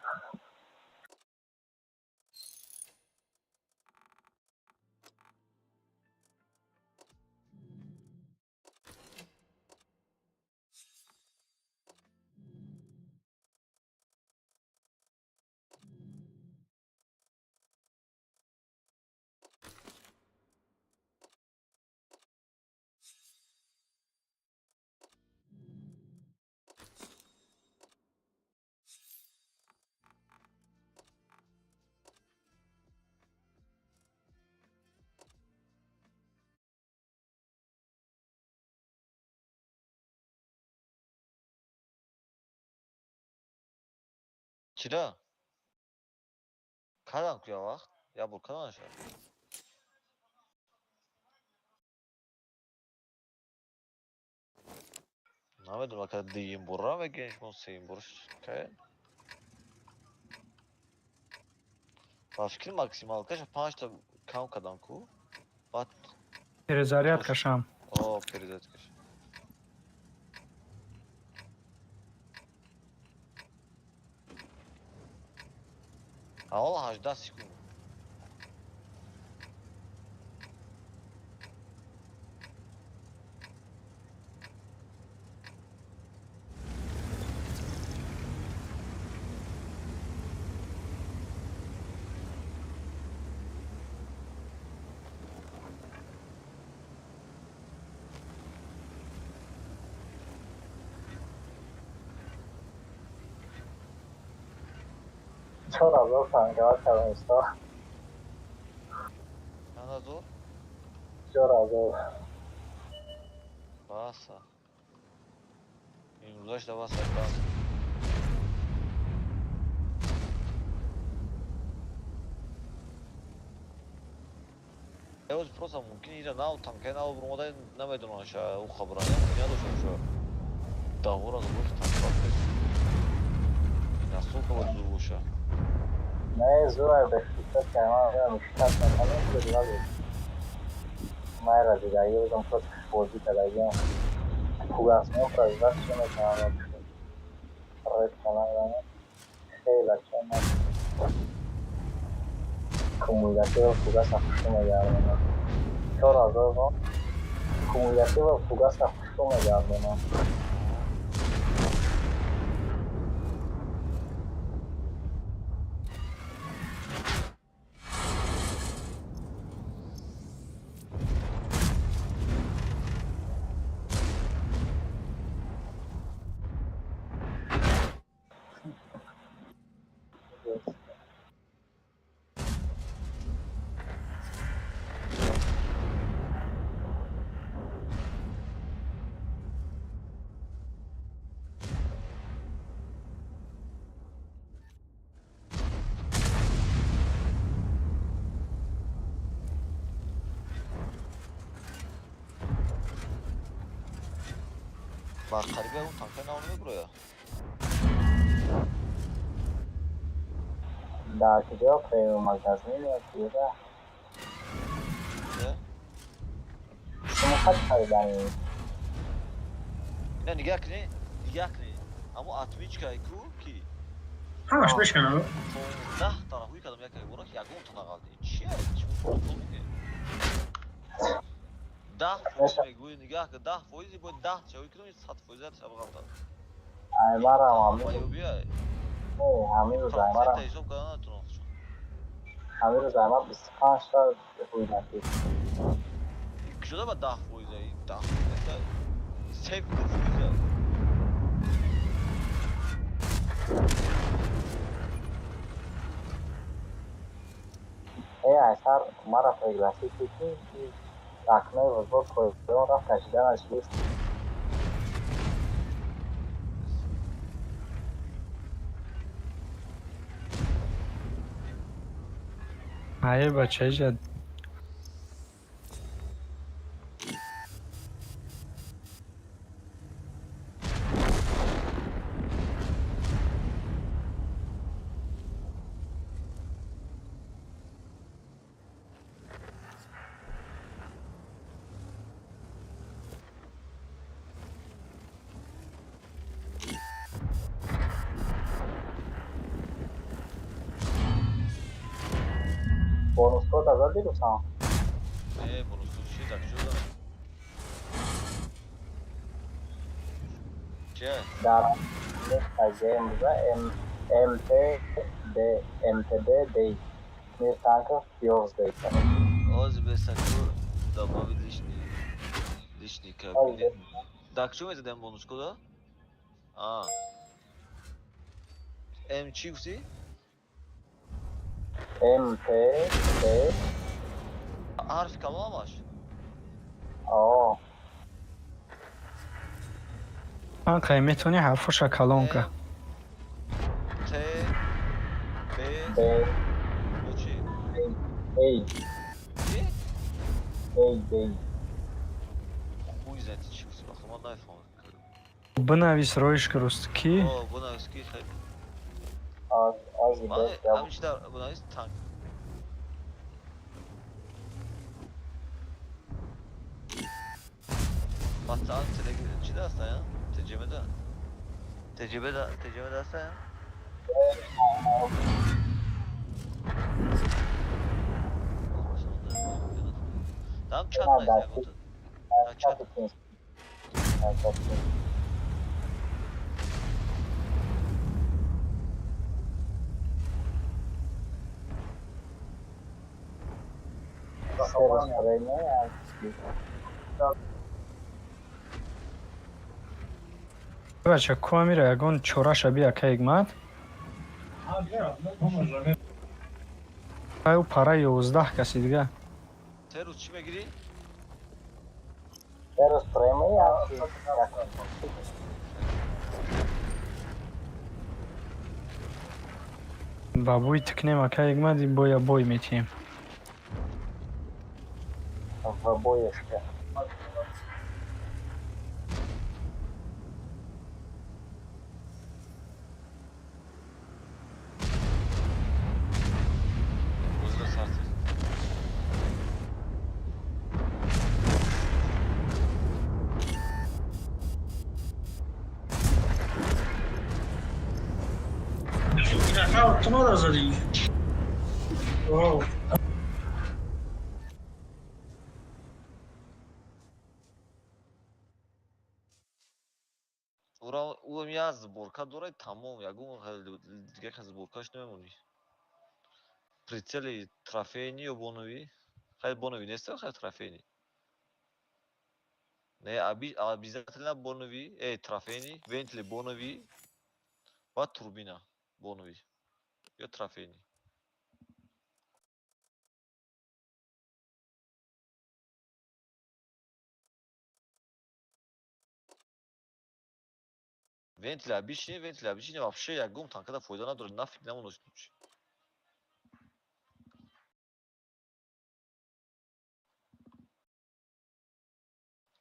چرا؟ کدام کیا وقت؟ یا بول کدام شد؟ نمیدونم که دیگه برام بگیش من سیم برش که با فکر ماکسیمال کش 5 تا کم کدام کو بعد перезаряд кашам. о перезаряд каш اول 18 секунд چون از اون فنگاه کلانستا ندازو چون از اون باسا امروزش دا باسا کار امروز просто ممکن اینجا ناو تانکه ناو برموده نمیدونم شاید او خبرانه نداشتم شاید داور از روش تانکات بشه насколько вот злуша نه زور به شکست که همه شکست همه دیگه ما را دیگه یه بودم خود بازی کردیم خوب است من فرزاد شما تمام شد رایت کنم خیلی چون کمولیتی و خوب است خوشم گردم چون از اون کمولیتی و خوب است خوشم گردم با قریبه اون تانکه ناو نمیگروه در کجا پریم مرکز میاد دیگه شما خط خریدنی نه نگاه کنی اما اتمیچ که کو کی همش بشکنه 15 تا راهوی کدام یک برو که یگون تا نقالدی چیه چی بود میگه 10% میگوی نگاه که 10% بود 10 چه کنیم 100% شب غلط ایمارم ما یو بیای همین روز پرسنت ایمارم حساب کردن نتونم همین روز ایمار 25 تا روی نکید شده با 10% این 10% سیف کنید ای اثر مرا پیگرفتی که دکنه و با کویدون رفت کشیدن از لیست ای بچه جد Bonus kod azad diyorsan. Bonuslu şey tak şurada. Şey. Dar Game MTD değil. Bir tankı Fioz değil. Az besakı добавить лишний кабинет. Так, что это дам бонус кода? M чипсы? MTD. Harf kalmamış. Oo. Kanka میتونی حرفش کلان که T B B. bu şey. Değil. Ne? Değil. Bu yüzden çıksın. Aklıma da iPhone. بنویس رویش کرست کی Buna eski hayır. Az gibi. Ya Abi işte buna eski tank. Hatta telegrafçı da hasta ya. Tecrübe de hasta ya. Tamam çatmayız ya bu. çat için. Çat için. Настроение. بچه کو میره اگون چورش بیا که اگمد او پاره 11 کسی دیگه Terus çime giri? Terus premie با بوی تکنیم که اگمدی بویا بوی میتیم в боешке. Hızlı sarsın. Yine kime da zadiyi. Wow. او я сборка дорай тамом ягон дига сборкаш намемонӣ прицели трофейни ё боновӣ хай боновӣ неста хай трофейни не обязательно боновӣ трофейни вентили боновӣ ва турбина боновӣ ё трофейни вентили обычный вообще ягон танкада фоида надорад нафиг намонад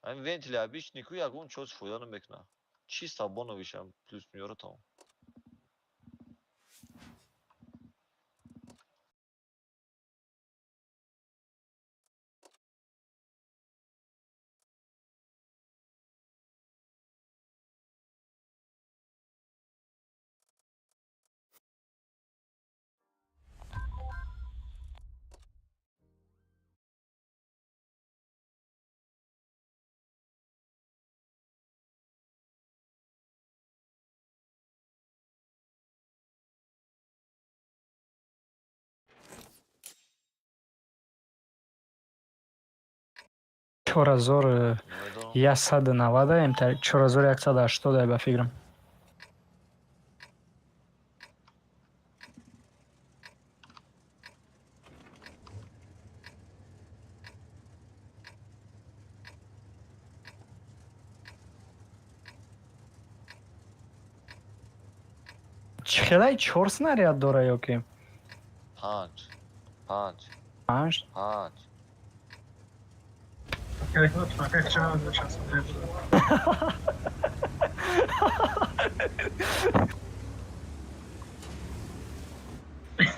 ҳамин вентили обычный ку ягон чоз фоида намекунад чиста боновишам плюс меёра тамом چهار намедонам 190 تا 4180 به فکرم چخیلای 4 снаряд داره یا که панч 5 Gerek unutma. Kaç çağır da şansım.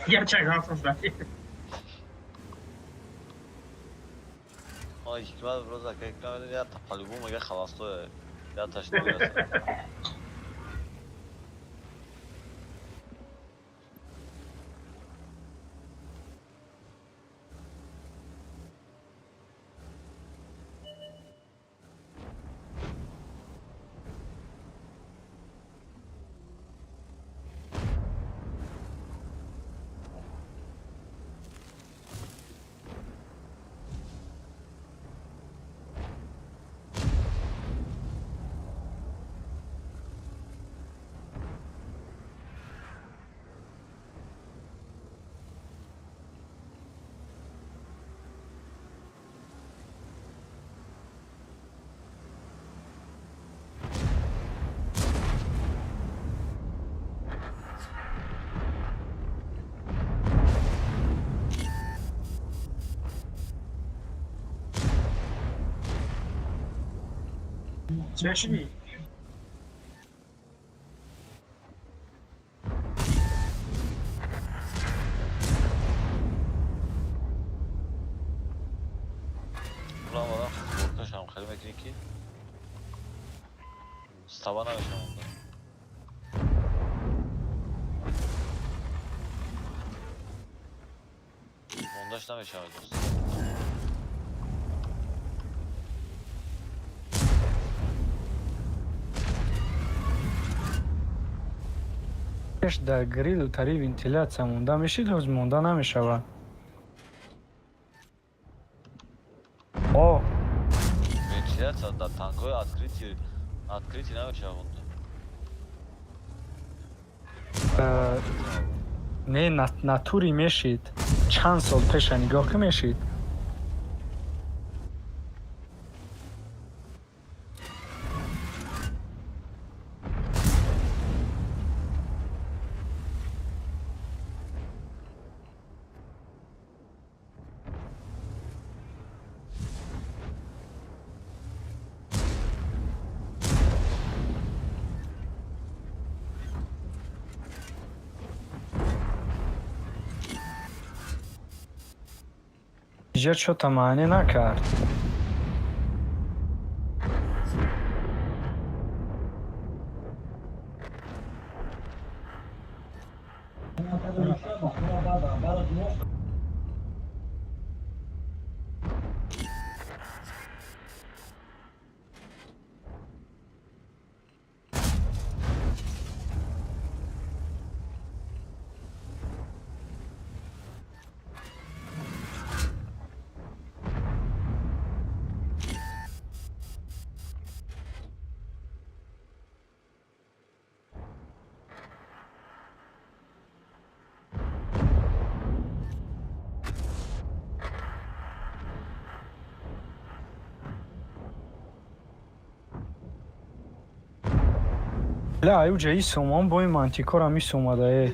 Gerçek hafızda. ҳикмат бироза я по-любому мега халастоя я ташнавиаст چشمی Ulan adam korkunç ama kalem ekini ki. Stavana yaşam onda. Mondaş tam yaşam ediyorsun. در گریل و تری ونتیلات مونده میشید روز مونده نمیشود. اوه Ventilatsiya da tankoy открытие нyaşam onda. не натури мешид чанд сол пеша нигоҳ мешид иҷод шо тамаънӣ накард. لا аю ҷаи сомон бои мантикора мисомадае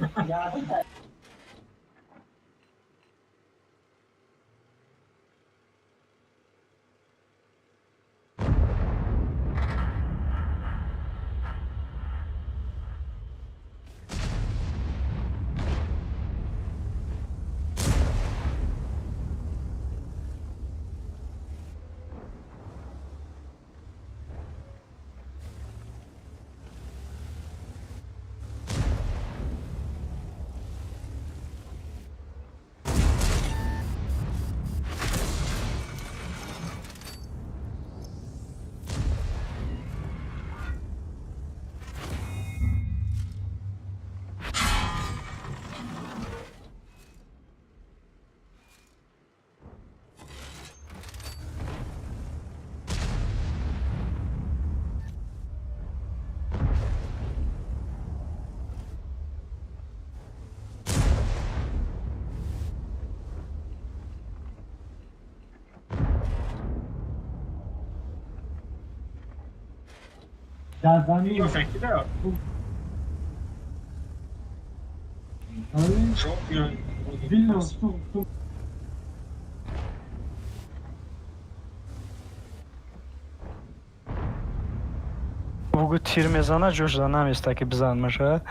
io fekida бугу тир мезана ҷошда наместа ки бизанмаша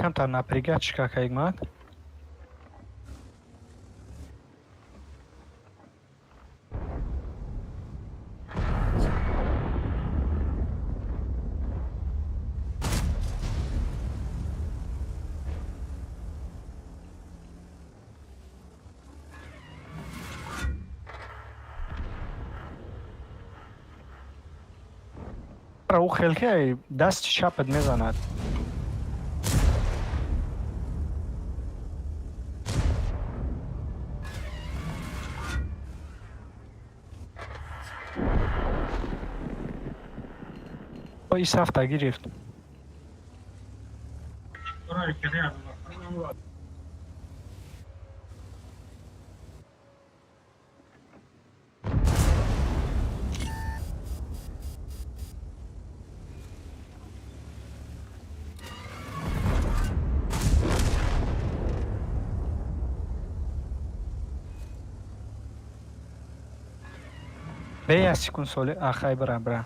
Cantar напрягать, как Игмат. او خلکه دست چپت میزند. این سفته گرفت. به از سکون سالی آخای برم.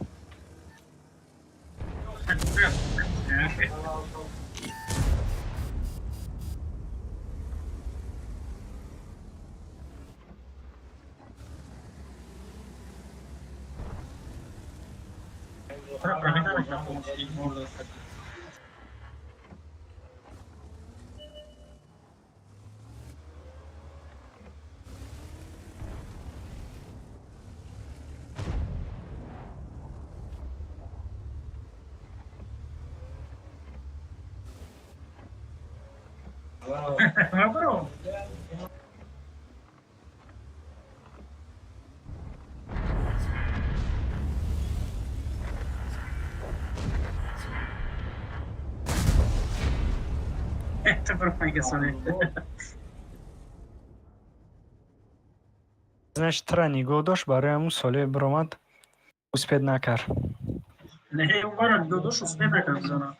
Значит, тра ниго дошт барои ҳамун соле биромад успед накард. Не, убара додош успед накард зана.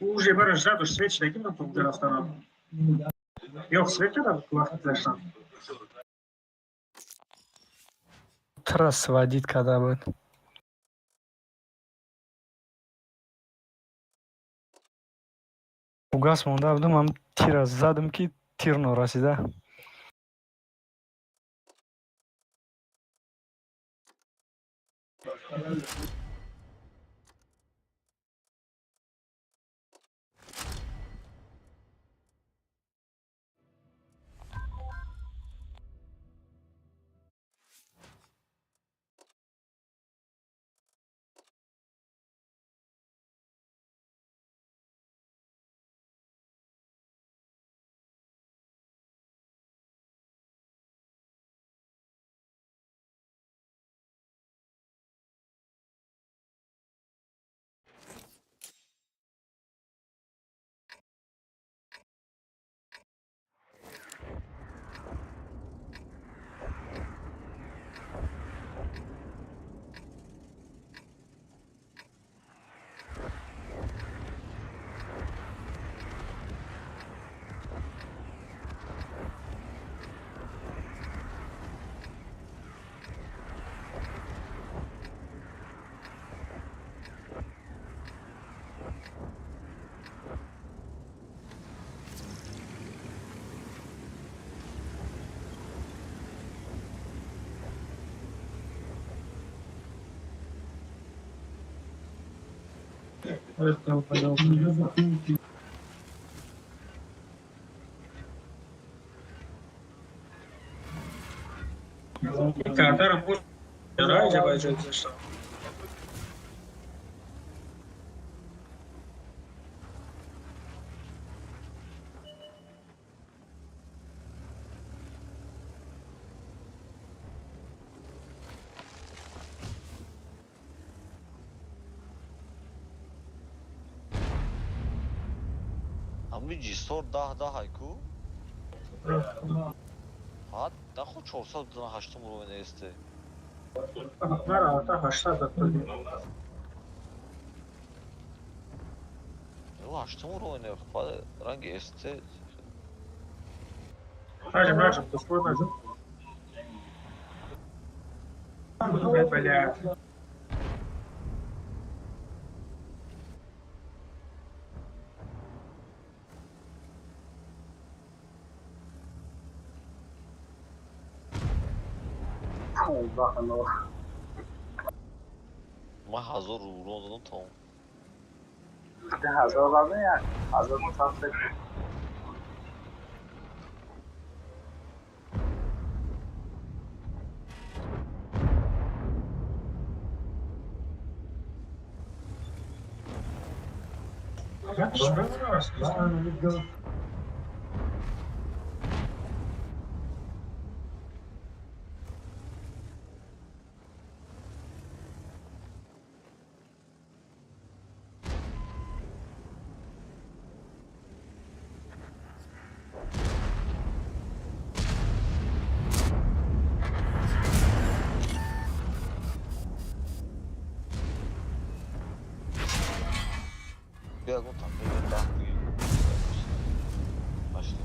Уже бараш задош свет шдаки на топ дарафтана. Ёк, свет када вақт даштан. Тра сводит када буд. Угас монда будам, ҳам тира задам ки тир норасида. Картарам пусть ради байжет зашла. Амми ҷисор 10 ҳайку? Ҳад нахо 408 уровень есте. Мара та 80 датади. Ё 8 уровень хад ранги есте. Нажим, то свой нажим. Блядь. Ман 1000 урон додам тамом. 1000 лазим як 1000 мутассиб. Ya bu takımda daha büyük. Başla.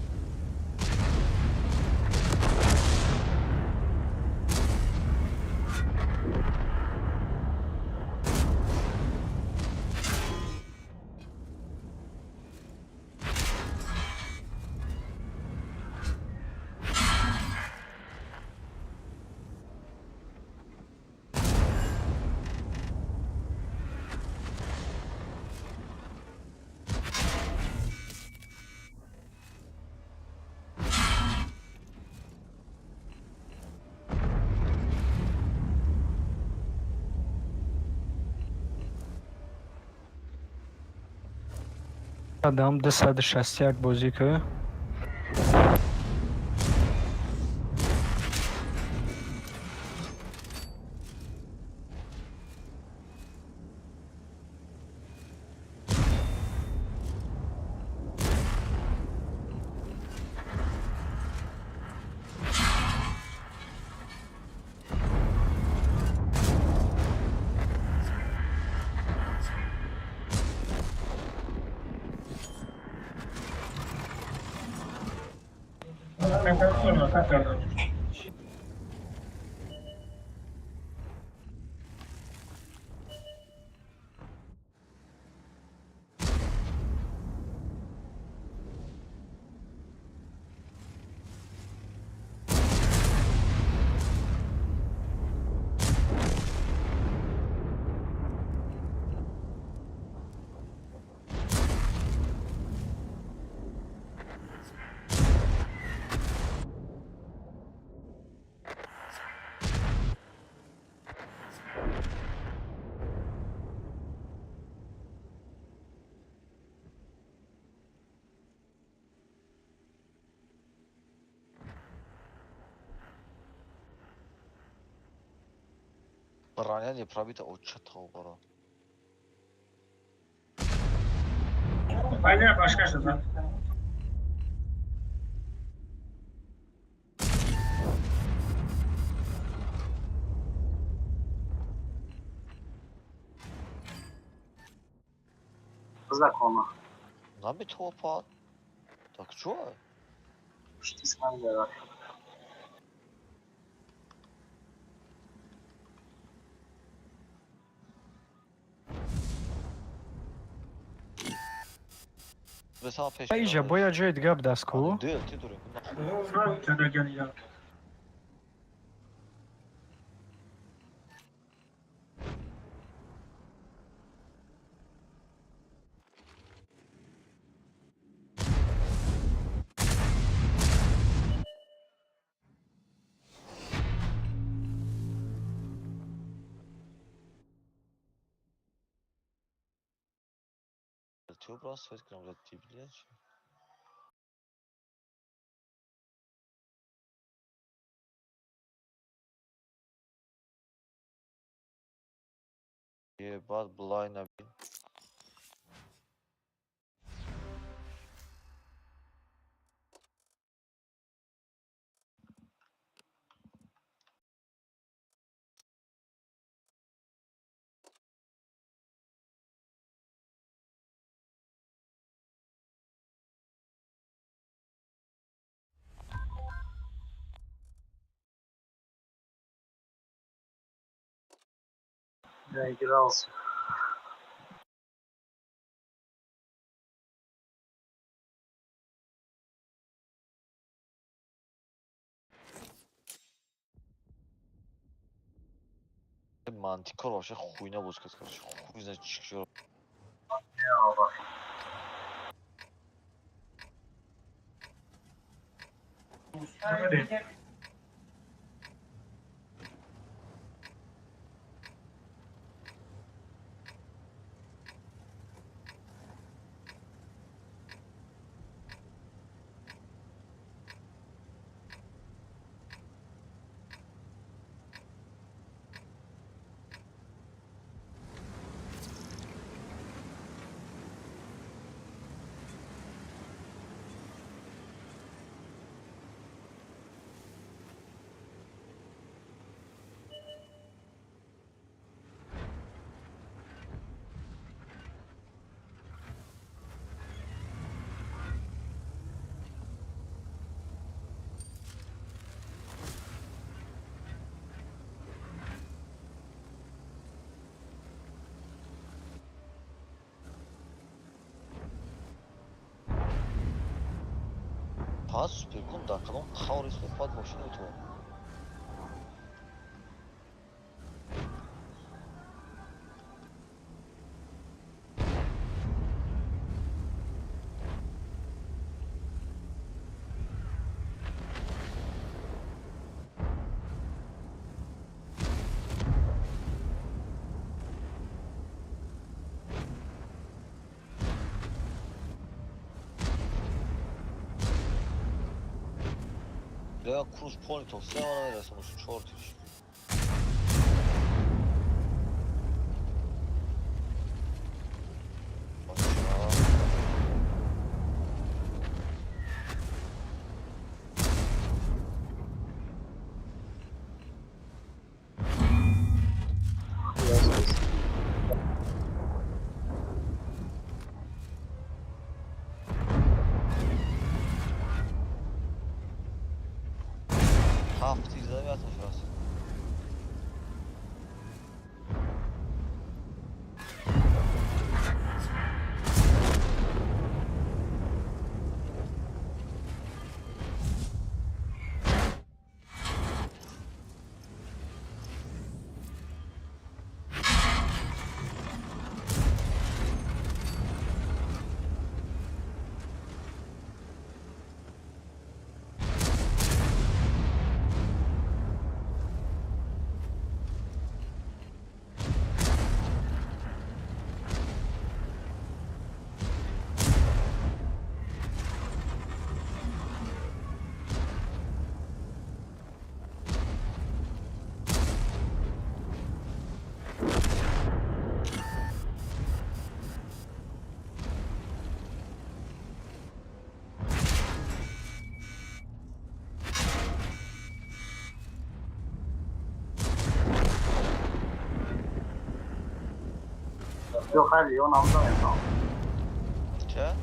Адам 261 бозӣ ку. Ранен je probita očetao boro. Aynen başka şey lan. Знакомо. Нам би toho pad. Tak čo je? Štiskam dělat. Ve sana peş. Aija boya ҷоят гап даст ку. Değil, ti duruyor. Kadagani. Ti obraz svet kram za ti biliš? Je bad blaj na bin. Наигрался. Mantikor вообще хуйня будет сказать, короче. Хуй знает, чё. Hadi. فقط سوپر کن در کدام خور است باید ماشین تو یا کروز پولی تو سه آنها میرسه موسو چورتش هفتی زدم یا تفرست Yo, خیلی اون هم دارم چه؟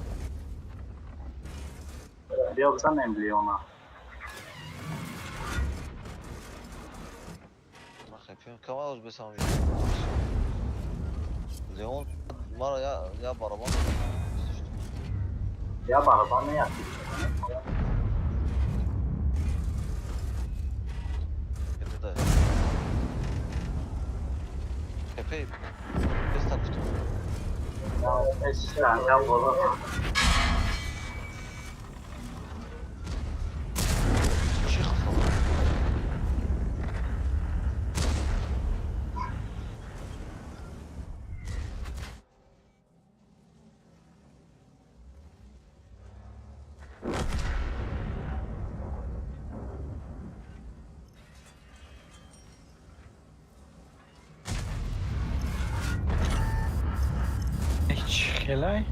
بیا بزنیم لیونا من خیلی کم از بسام لیون مرا یا برابان یا برابر نیست کده ده Pepe بستا کتو یا بالا چی خواهم؟ خیلی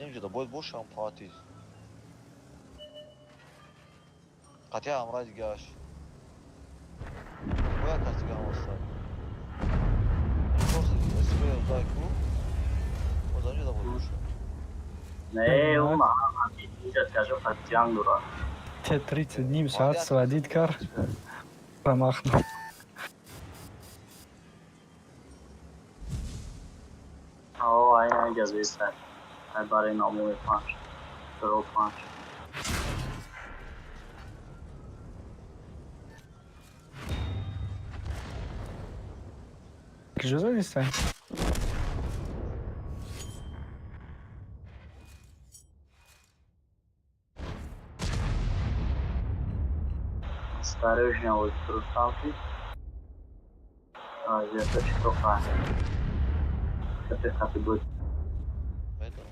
نمیشه ده باید باشم پاتیز قطعه همراه دیگه هاش باید کسی که هم هستن این کورس اسپری و دایکو بازنجه ده باید باشم نه اون اینجا скажу хотям дурак Т-30 ним saat сводить кар промахнул. او این اجازه است برای ناموی پانچ درو پانچ Że zawisaj. Осторожно, вот русалки. А, здесь очень плохо. Это будет. میدونم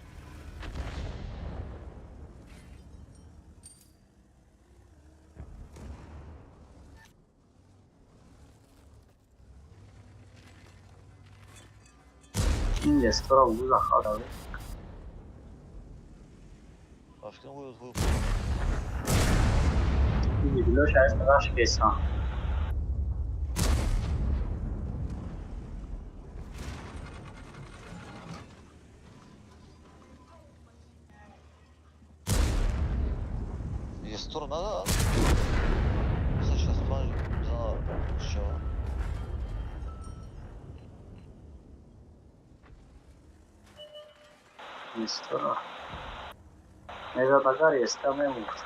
این دستورا بود خواهد افکرم باید این ویدیوش هست نقاش بیسان نیست تو نجات اگر ایستا میمورد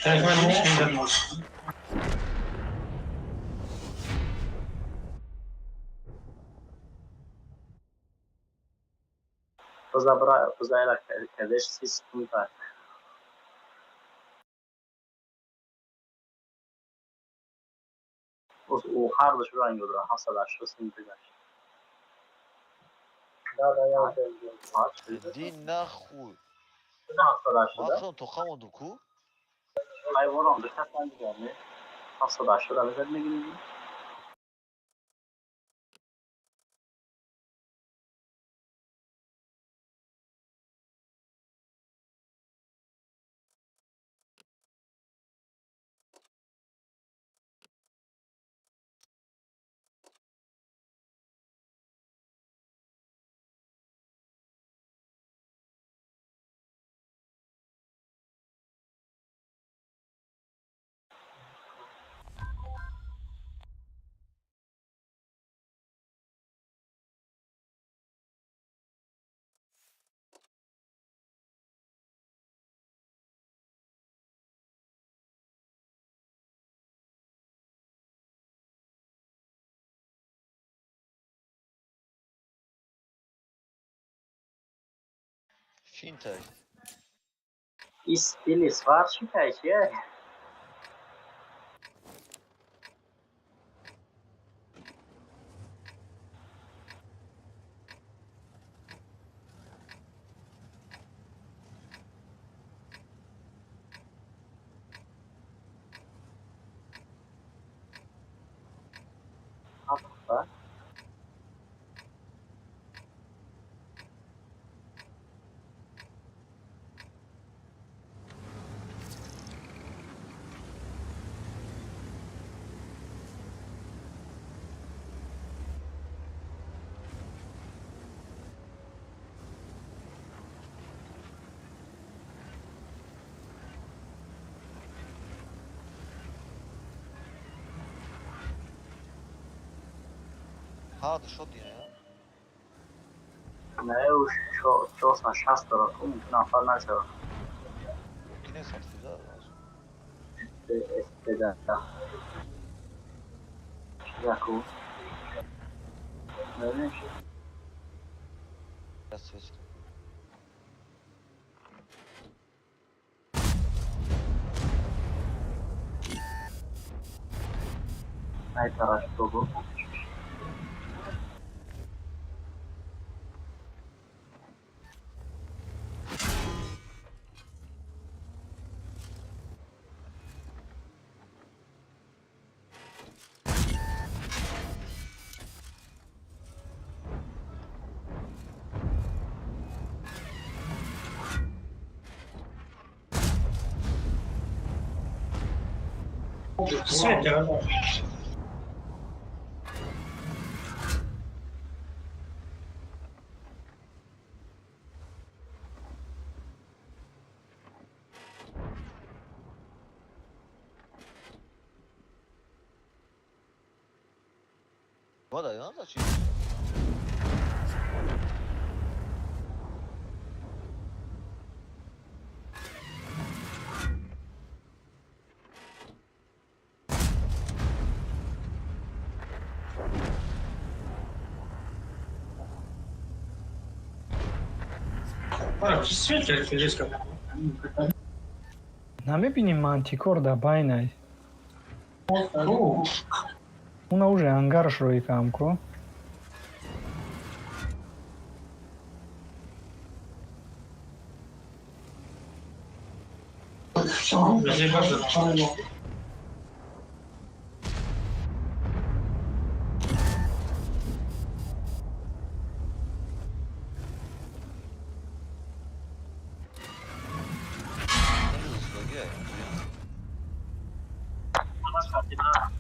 من نمی‌دونم. позаира кадеш систем так او هر دوش رنگ رو 780 سنت گشت да я Иди нахуй. 780 Максон тухаму дуку? хайвонам диккатан дигарне 780 албет میگیری Финтай. или сварщика чья а Hadi shot yine ya. نه او شو 60 داره تو ممکن نفر نشه Yine satıldı ha. استعداد یکو نمیشه Biraz seçtim. найтораш تو Света. Вода, я надо чи? Света физическая. намебини мантикор да байнай уна уже ангарш рои камко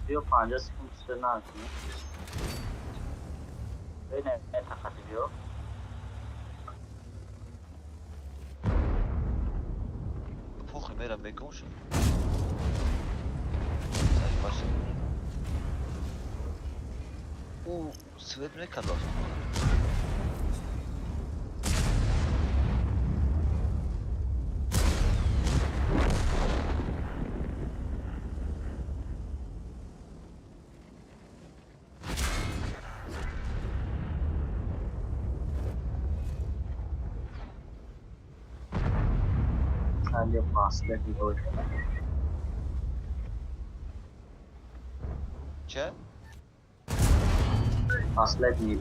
دیو 50 سکند بیشتر نکنی بین انتخابی بیو Похуй, мера меконши. Сай başla. او سوید نکرد لازم. علی فاصله دیگه چه؟ فاصله دیگه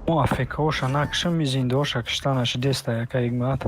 موافقه نقشم میزینده شکشتنش دسته یکا ایگمات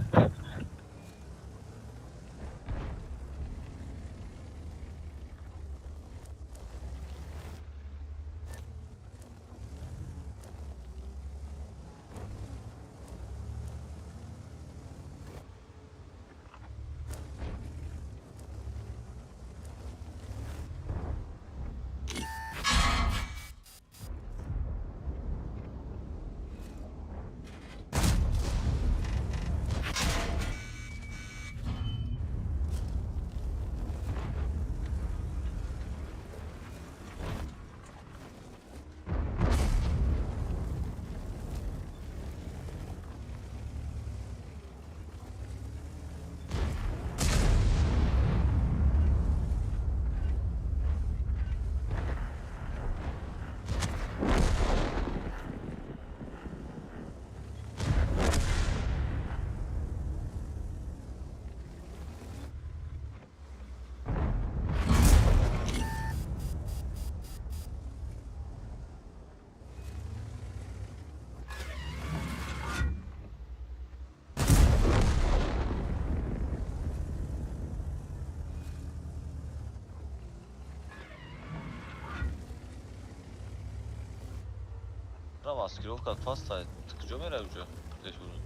Маскировка отпастает. Ты куда меряешь уже? Здесь уже.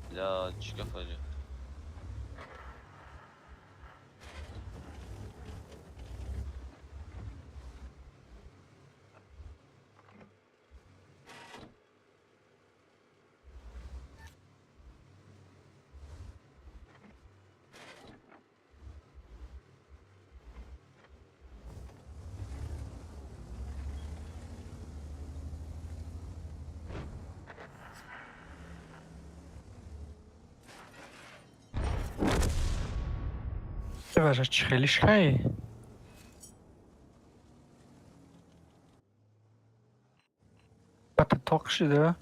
Бля, чикафали. ببره چی خیلیش خیلی بطه تاق شده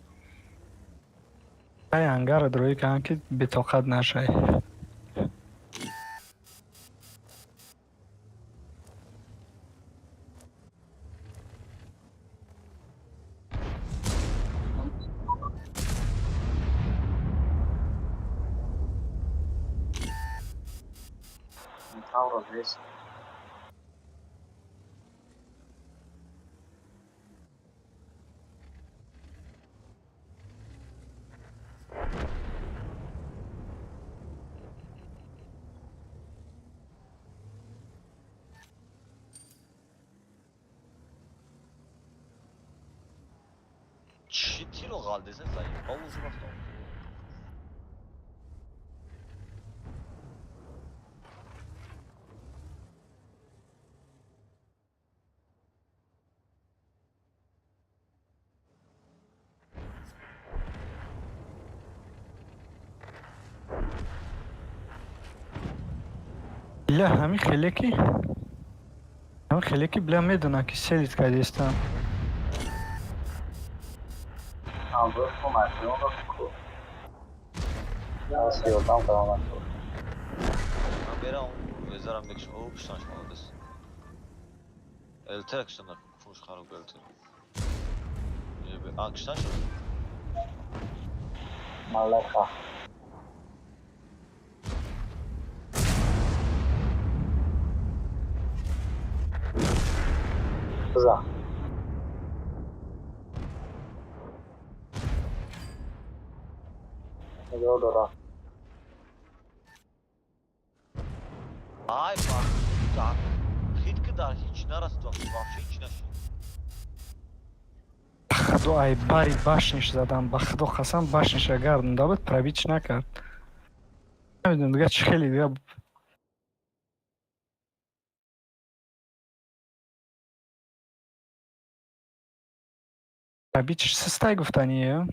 های انگر دروی که هنگی بطاقت نشه Tauro this. چی تیرو qaldı sen sayı? Havuzu baktım. لا همین خیلی بلا میدونم که سلیت کردیستم Aldı formasyonu da tutuyor. Nasıl yoldan devam ediyor. Ben beri vezarım bekşim. O kıştan çıkmalıyız. Elter kıştan da kuş karık elter. Kıştan çıkıyor. Malaka. بزن. نگاه دارم. Ay bak. Так. Хит кидар hiç нараст вообще hiç нашид. худо ай бари башниш задам ба худо қасам башниш агар мунда буд пробитш накард намедонам дигар чӣ хеле дигар пробитш систай гуфтанию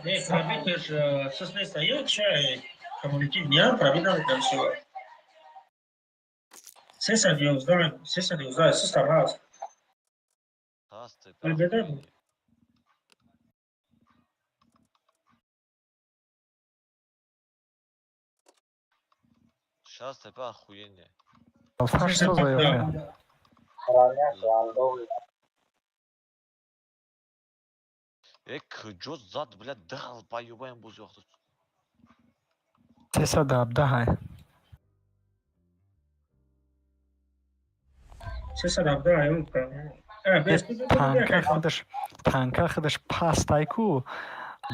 Не, пробитиш сысный стоит, чай, коммунитив дня, пробитал там все. Сессия не узнаю, сестер раз. Хаст. Победа. Сейчас теперь охуеннее. фаш что за ёфе Ранее рандом. Кыжоз зад, блядь, дал поёбаем буз ёхты. 317 Сессия да, ему прям. Без танка худаш пастай ку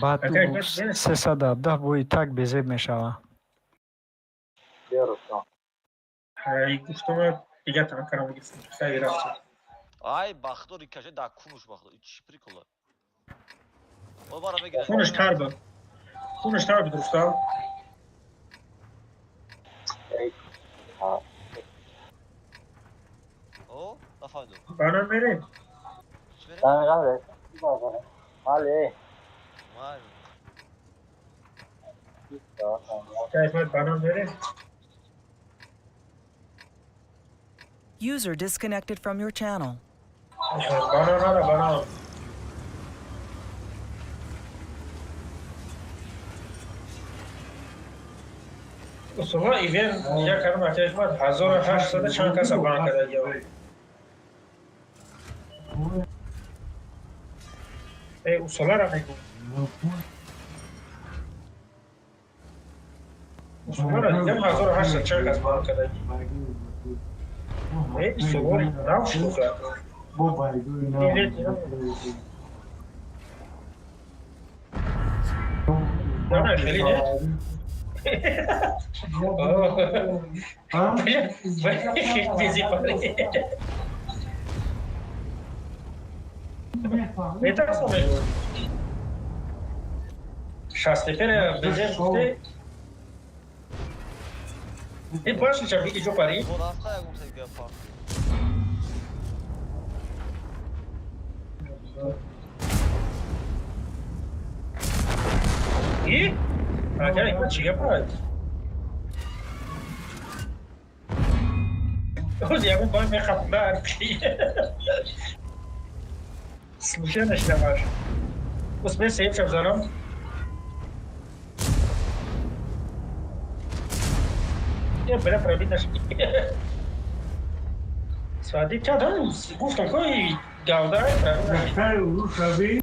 баъд 317 бӯи так безеб мешава Бия Руслан. Ай, гуфтам, дига танкарам гирифтам. Хай рафтим. Ay Baxtor ikaşe da kunuş Baxtor. İç prikola. O bana mı Konuş tarbi. Konuş tarbi Rustam. Ey. Ha. O da fayda. Bana vereyim. Sen gel. Hadi. Mal. Kayfet bana vereyim. User disconnected from your channel. Bana. Usulan event ya karım arkadaşlar 1800 çan kasa bana kadar geliyor. Usular abi. Usular abi 1800 çan kasa bana kadar geliyor. Usular ne yapıyor? Evet. Bana şöyle ne? Bizi pare. Ne tarafı mı? Şahsi pere bize de. Başı çabuk ijo pare. O rafta ya gumsa gibi yapar. İyi. Acaba ilk çiğ yapar. O zaman ben mi kaplar ki? Слушай, что ваш. Успей сейф шабзарам. Я бля пробить наш. Свади чадан, гуф такой галдай, правда?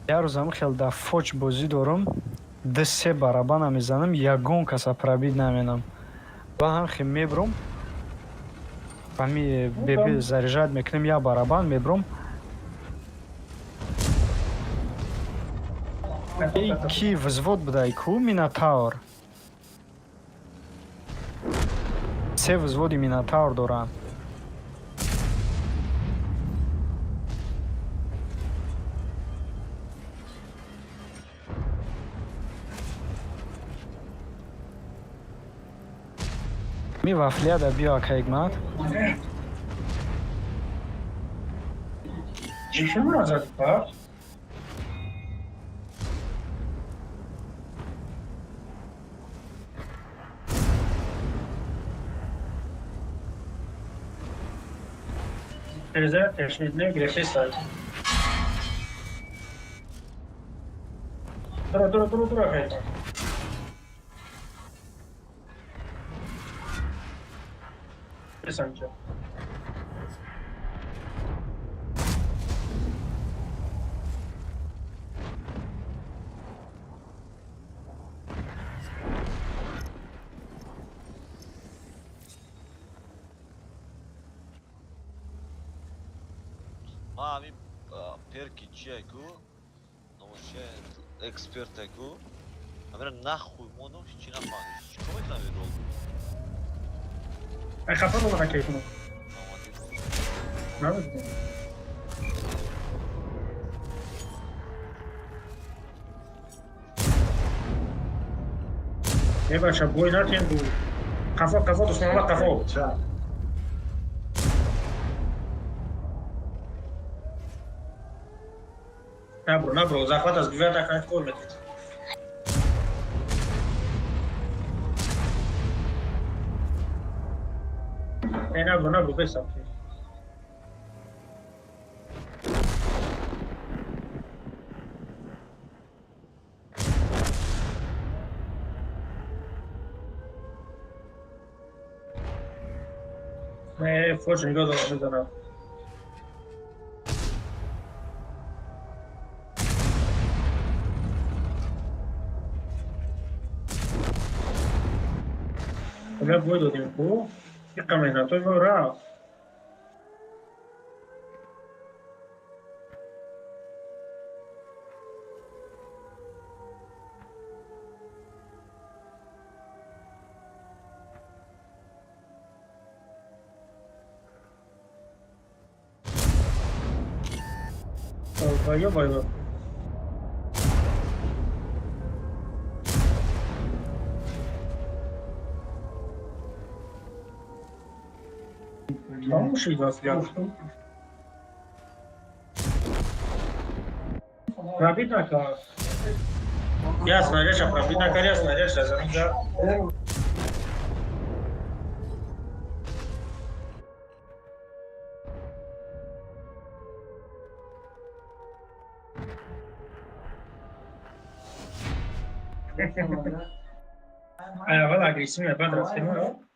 я рӯзам хел да фоч бозӣ дорам ду се бараба намезанам ягон каса пробит наменам ба ҳам хе мебурам ҳами беби заряжат мекунем як барабан мебурам ки взвод будай ку минотавр се взводи минотавр доранд ми вафлияда биё кайгмат Чему назад, а? Перезарядка, не греши стать. Дура, хай. Писанча. ما همین پرکی چیه کو نموشه اکسپرت کو همین نخوی مونم چی نفهمیدم چی کمیت نمی رول ای خفه رو نکی کنم. نبودیم. یه بچه بوی نتیم بود. قفا دوست محمد قفا. نبرو زحمت از بیوید نکنید گل بدید. ای نبرو بسم که نه فوش نگاه دارم میزنم. اگر بوی دادیم کو یک کمی نتوی با رفت. Вайо. Помуши вас, я. Пробитнака. Ясно, реша, пробитнака, ясно, реша, замига. Ahora agresivo, para atrás, ¿no?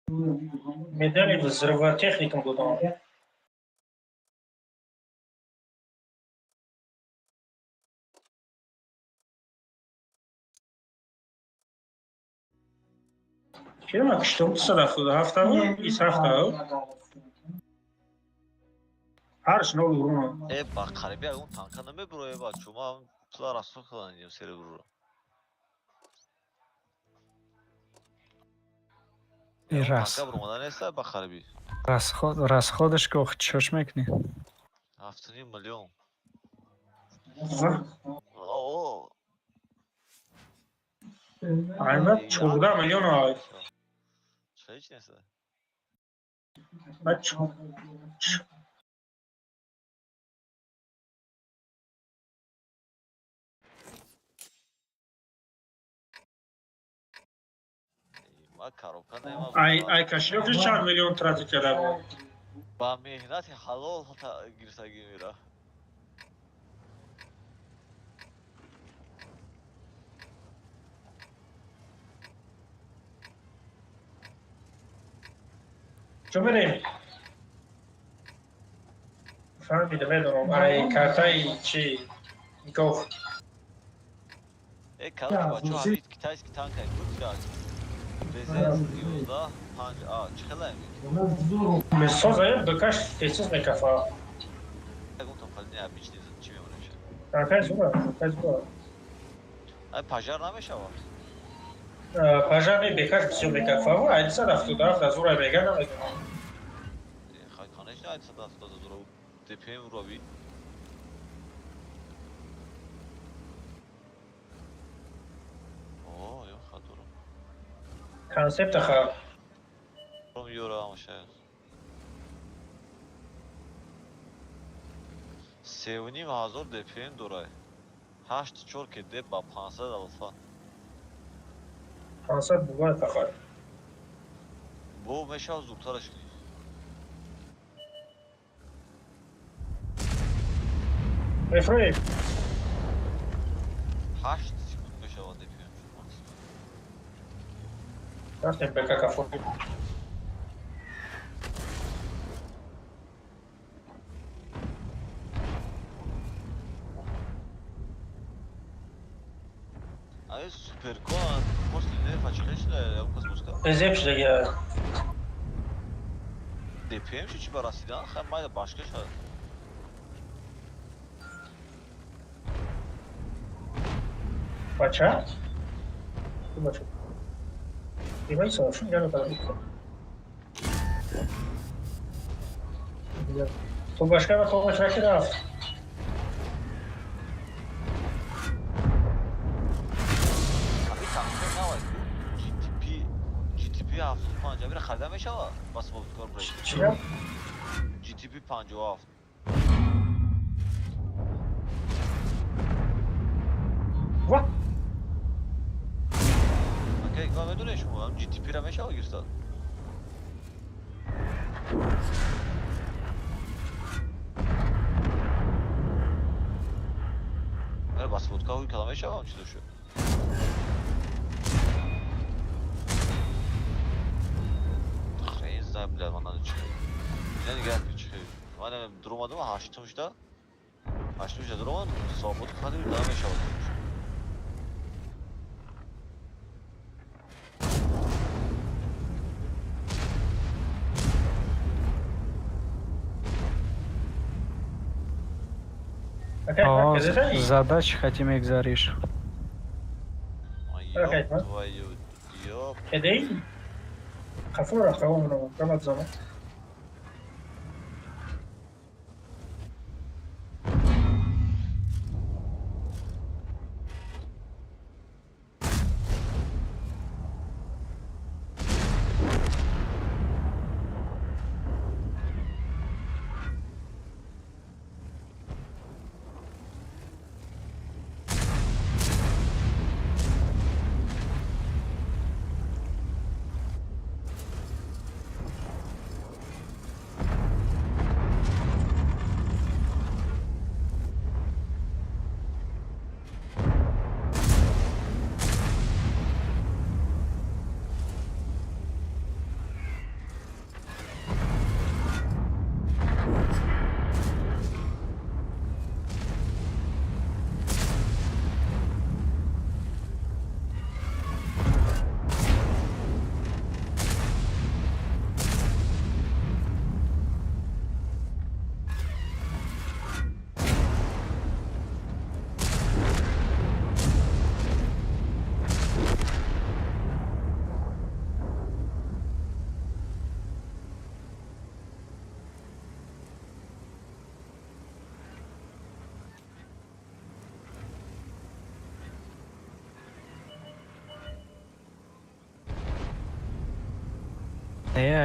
Медали взрывотехникам будут. Чего? Что сарафу? Хафтау? И хафтау? Harsh no vurma. bak Karibiye onun tankana mı buraya bak çuma tutar asıl kullanıyor seri vurur. Раз. Tanka vurmadan neyse bak Karibi. Расходишь как чёш мекни. Haftanı milyon. Zah. Oo. Aynen 14 milyon ay. Şey hiç neyse. Aç. Bak karokan neyma. Ay kaşıyor çar milyon trafik eder. Ba mehnati halal hata girse girmir. چه بریم؟ فهمیدم بدونم ای کارتای چی گفت Kardeş bak şu habit kitayız ki tankay kurt ya. Rezens yolda tank çıkılar mı? مسوزه بکش تیسیز نکفا Gum topal ne abi içtiğiniz çimi var işte. کارتای زورا Ay pajar nameşa var. پاژانی بکش بسیار نکفا و ایدسا رفت و رفت از زورا بگن نمیدونم Hay kanış ne aydı sada da zor. Tepeye vurabi. کنسپت خب برم یورو هم شاید 3500 DPM دورای 84 که دپ با 500 الفا کنسپت بوده فقط بو میشه زودترش کنی 8 سکوت میشه با DPM رفتیم به کافه Aí super con, posso dizer, faz resto é um caso buscar. Exemplos دیگه DPM چی برای رسیدن خیلی مایل başka şey. بچه تو بچه ایمایی سواشون گرد دارم تو باشکه به خواه چرکی رفت Abi kanka ne var? GTP 75 bir خریده میشه واسه بودکار برای چی هم؟ GTP 57 وا اوکی گاه بدونه شما GTP را میشه گرفتاد واسه بودکار کلمه میشه چی دوشه زن bilir bana çıkıyor. Yani gel bir çıkıyor. Hani durmadı mı haşlamış da. Haşlamış da durmadı mı? Sabit hadi bir daha meşe alıyormuş. Задач хотим экзариш. Ay yok твою ёб. کدی؟ خفور را خواه منو رمت زمان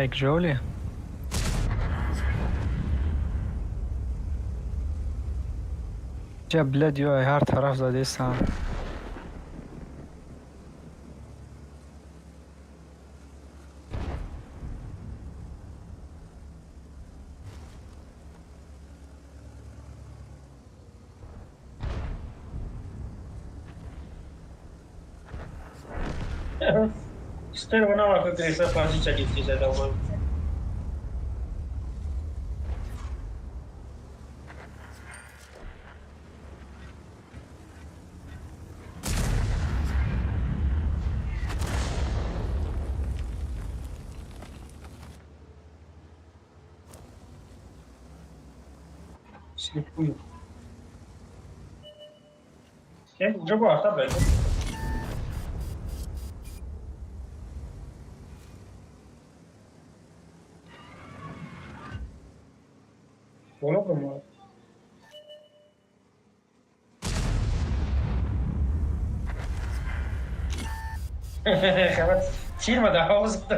یک جولی چه بلدی های هر طرف زده سن Spero non ho questa fase c'è difficile da voi. Sì, qui. Che gioco sta bene. Bola como خبر Firma da hozda.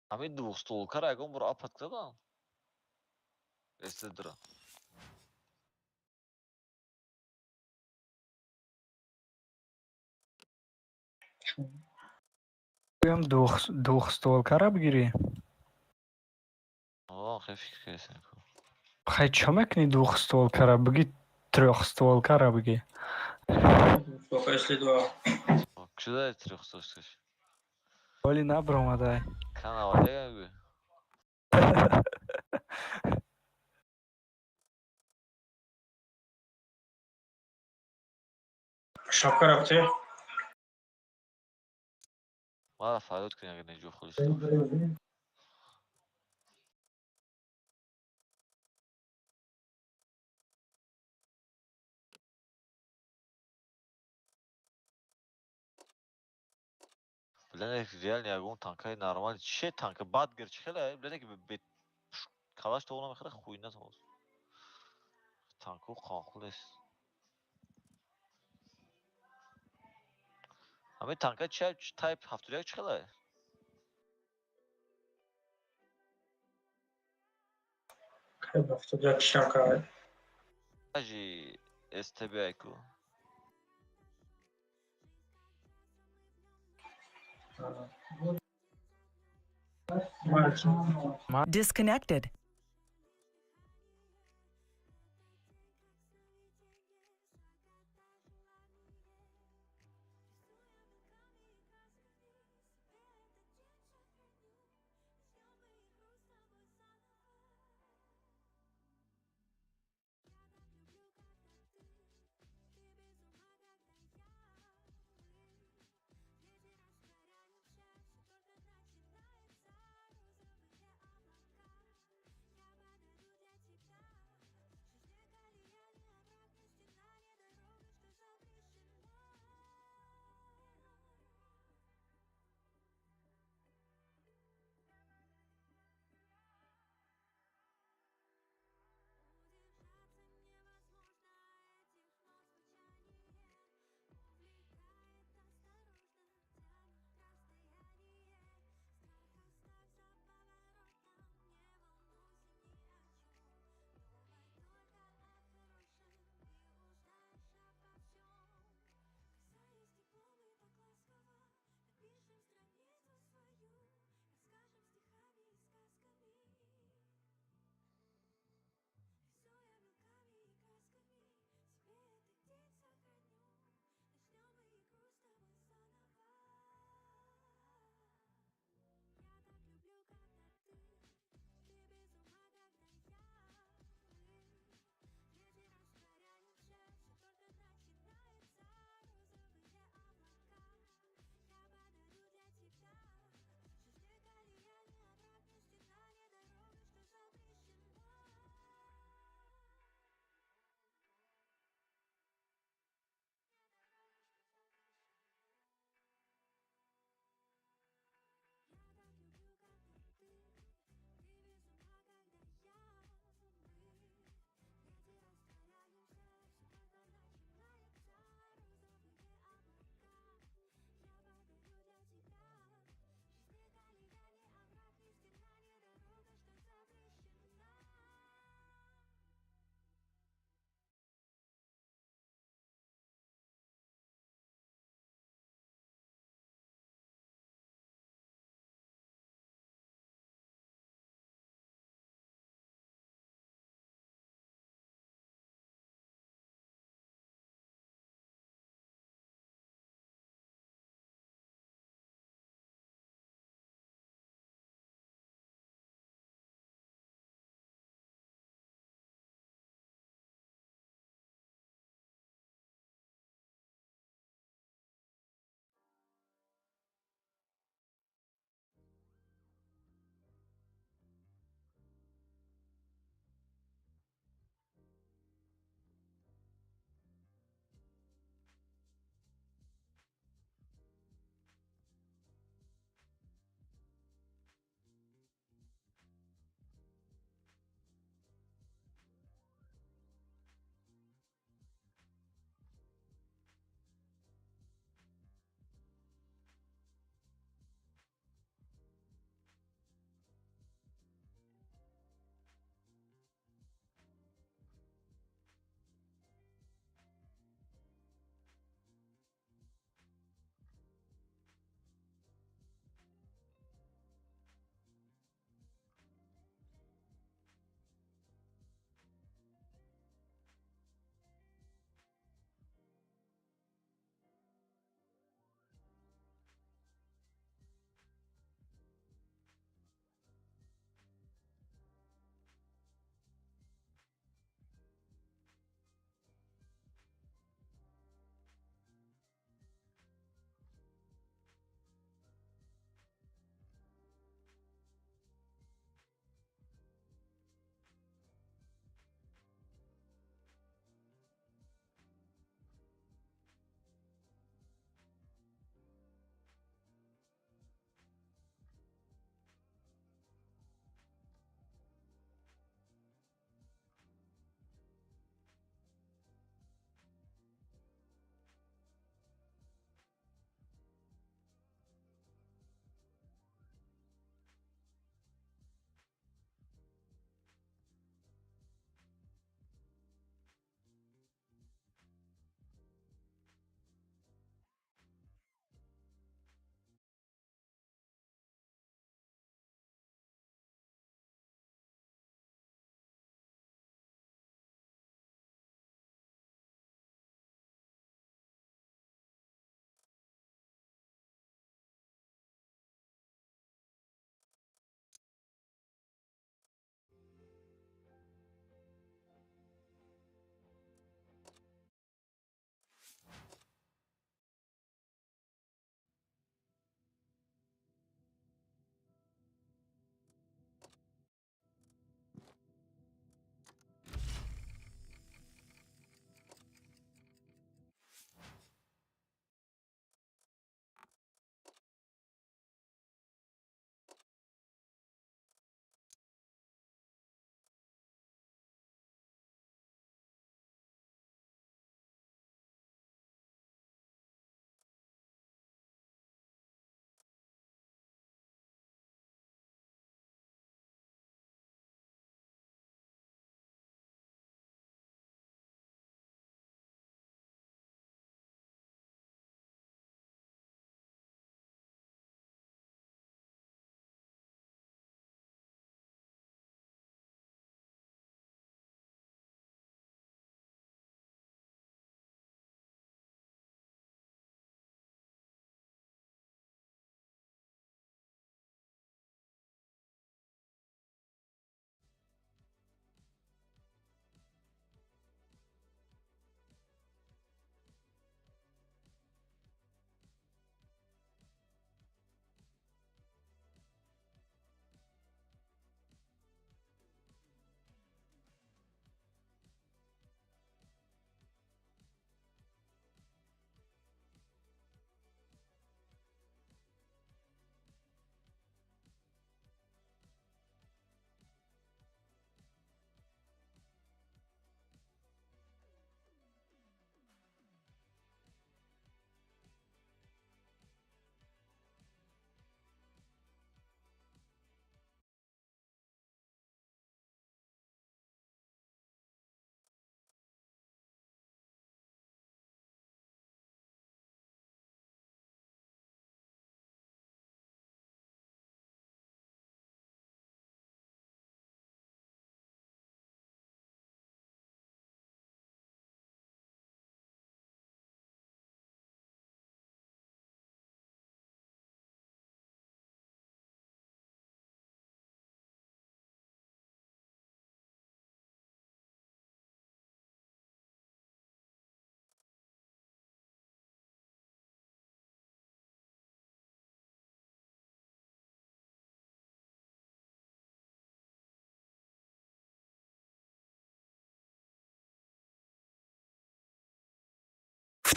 Hamid двухстволка райгон бур апатка да. Эстедра. Туям двухстволкара бигирӣ. О, хе фикр кесен. Хай чӣ мекунӣ двухстволкара бигӣ трёхстволкара бигӣ. Сколько если два? Куда трёхсоскаш? Ҳоли набаромадай. Канавадага. Шапка рафте? Мара фарёд кунӣ, агар неҷо худиш. Блин, реально ягон танкаи нормали. Че танка бад гир чихела? Блин, ки калаш тоона мехера хуйна тоз. Танку қонқулес. Ами танка че тайп 71 чихела? Как рафте да шапка? Ажи STB ку. Мальчик. Disconnected.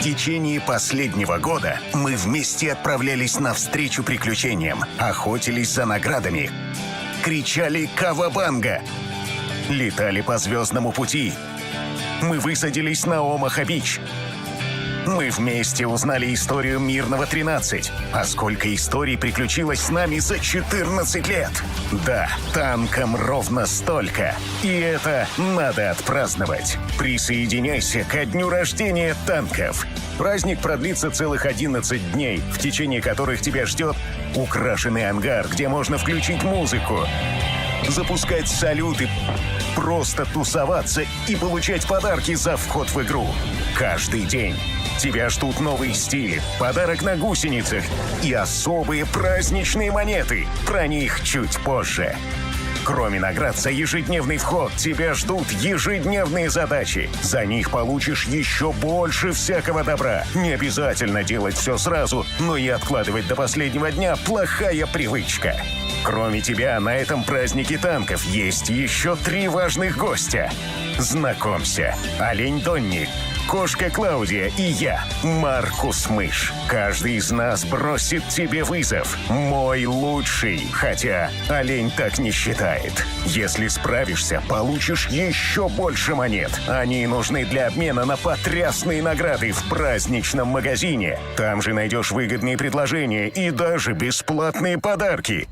В течение последнего года мы вместе отправлялись навстречу приключениям, охотились за наградами, кричали «Кавабанга!», летали по звездному пути. Мы высадились на Омаха-Бич. Мы вместе узнали историю Мирного 13. А сколько историй приключилось с нами за 14 лет? Да, танкам ровно столько. И это надо отпраздновать. Присоединяйся ко дню рождения танков. Праздник продлится целых 11 дней, в течение которых тебя ждет украшенный ангар, где можно включить музыку, запускать салюты, просто тусоваться и получать подарки за вход в игру. Каждый день тебя ждут новые стили, подарок на гусеницах и особые праздничные монеты. Про них чуть позже. Кроме наград за ежедневный вход, тебя ждут ежедневные задачи. За них получишь еще больше всякого добра. Не обязательно делать все сразу, но и откладывать до последнего дня – плохая привычка. Кроме тебя, на этом празднике танков есть еще 3 важных гостя. Знакомься, Олень Донни, Кошка Клаудия и я, Маркус Мышь. Каждый из нас бросит тебе вызов. Мой лучший. Хотя Олень так не считает. Если справишься, получишь еще больше монет. Они нужны для обмена на потрясные награды в праздничном магазине. Там же найдешь выгодные предложения и даже бесплатные подарки.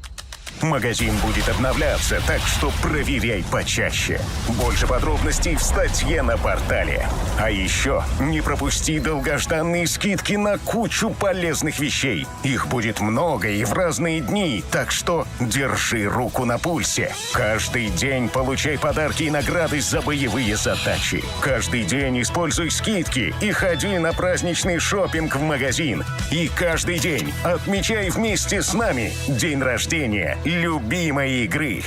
Магазин будет обновляться, так что проверяй почаще. Больше подробностей в статье на портале. А еще не пропусти долгожданные скидки на кучу полезных вещей. Их будет много и в разные дни, так что держи руку на пульсе. Каждый день получай подарки и награды за боевые задачи. Каждый день используй скидки и ходи на праздничный шопинг в магазин. И каждый день отмечай вместе с нами день рождения любимой игры.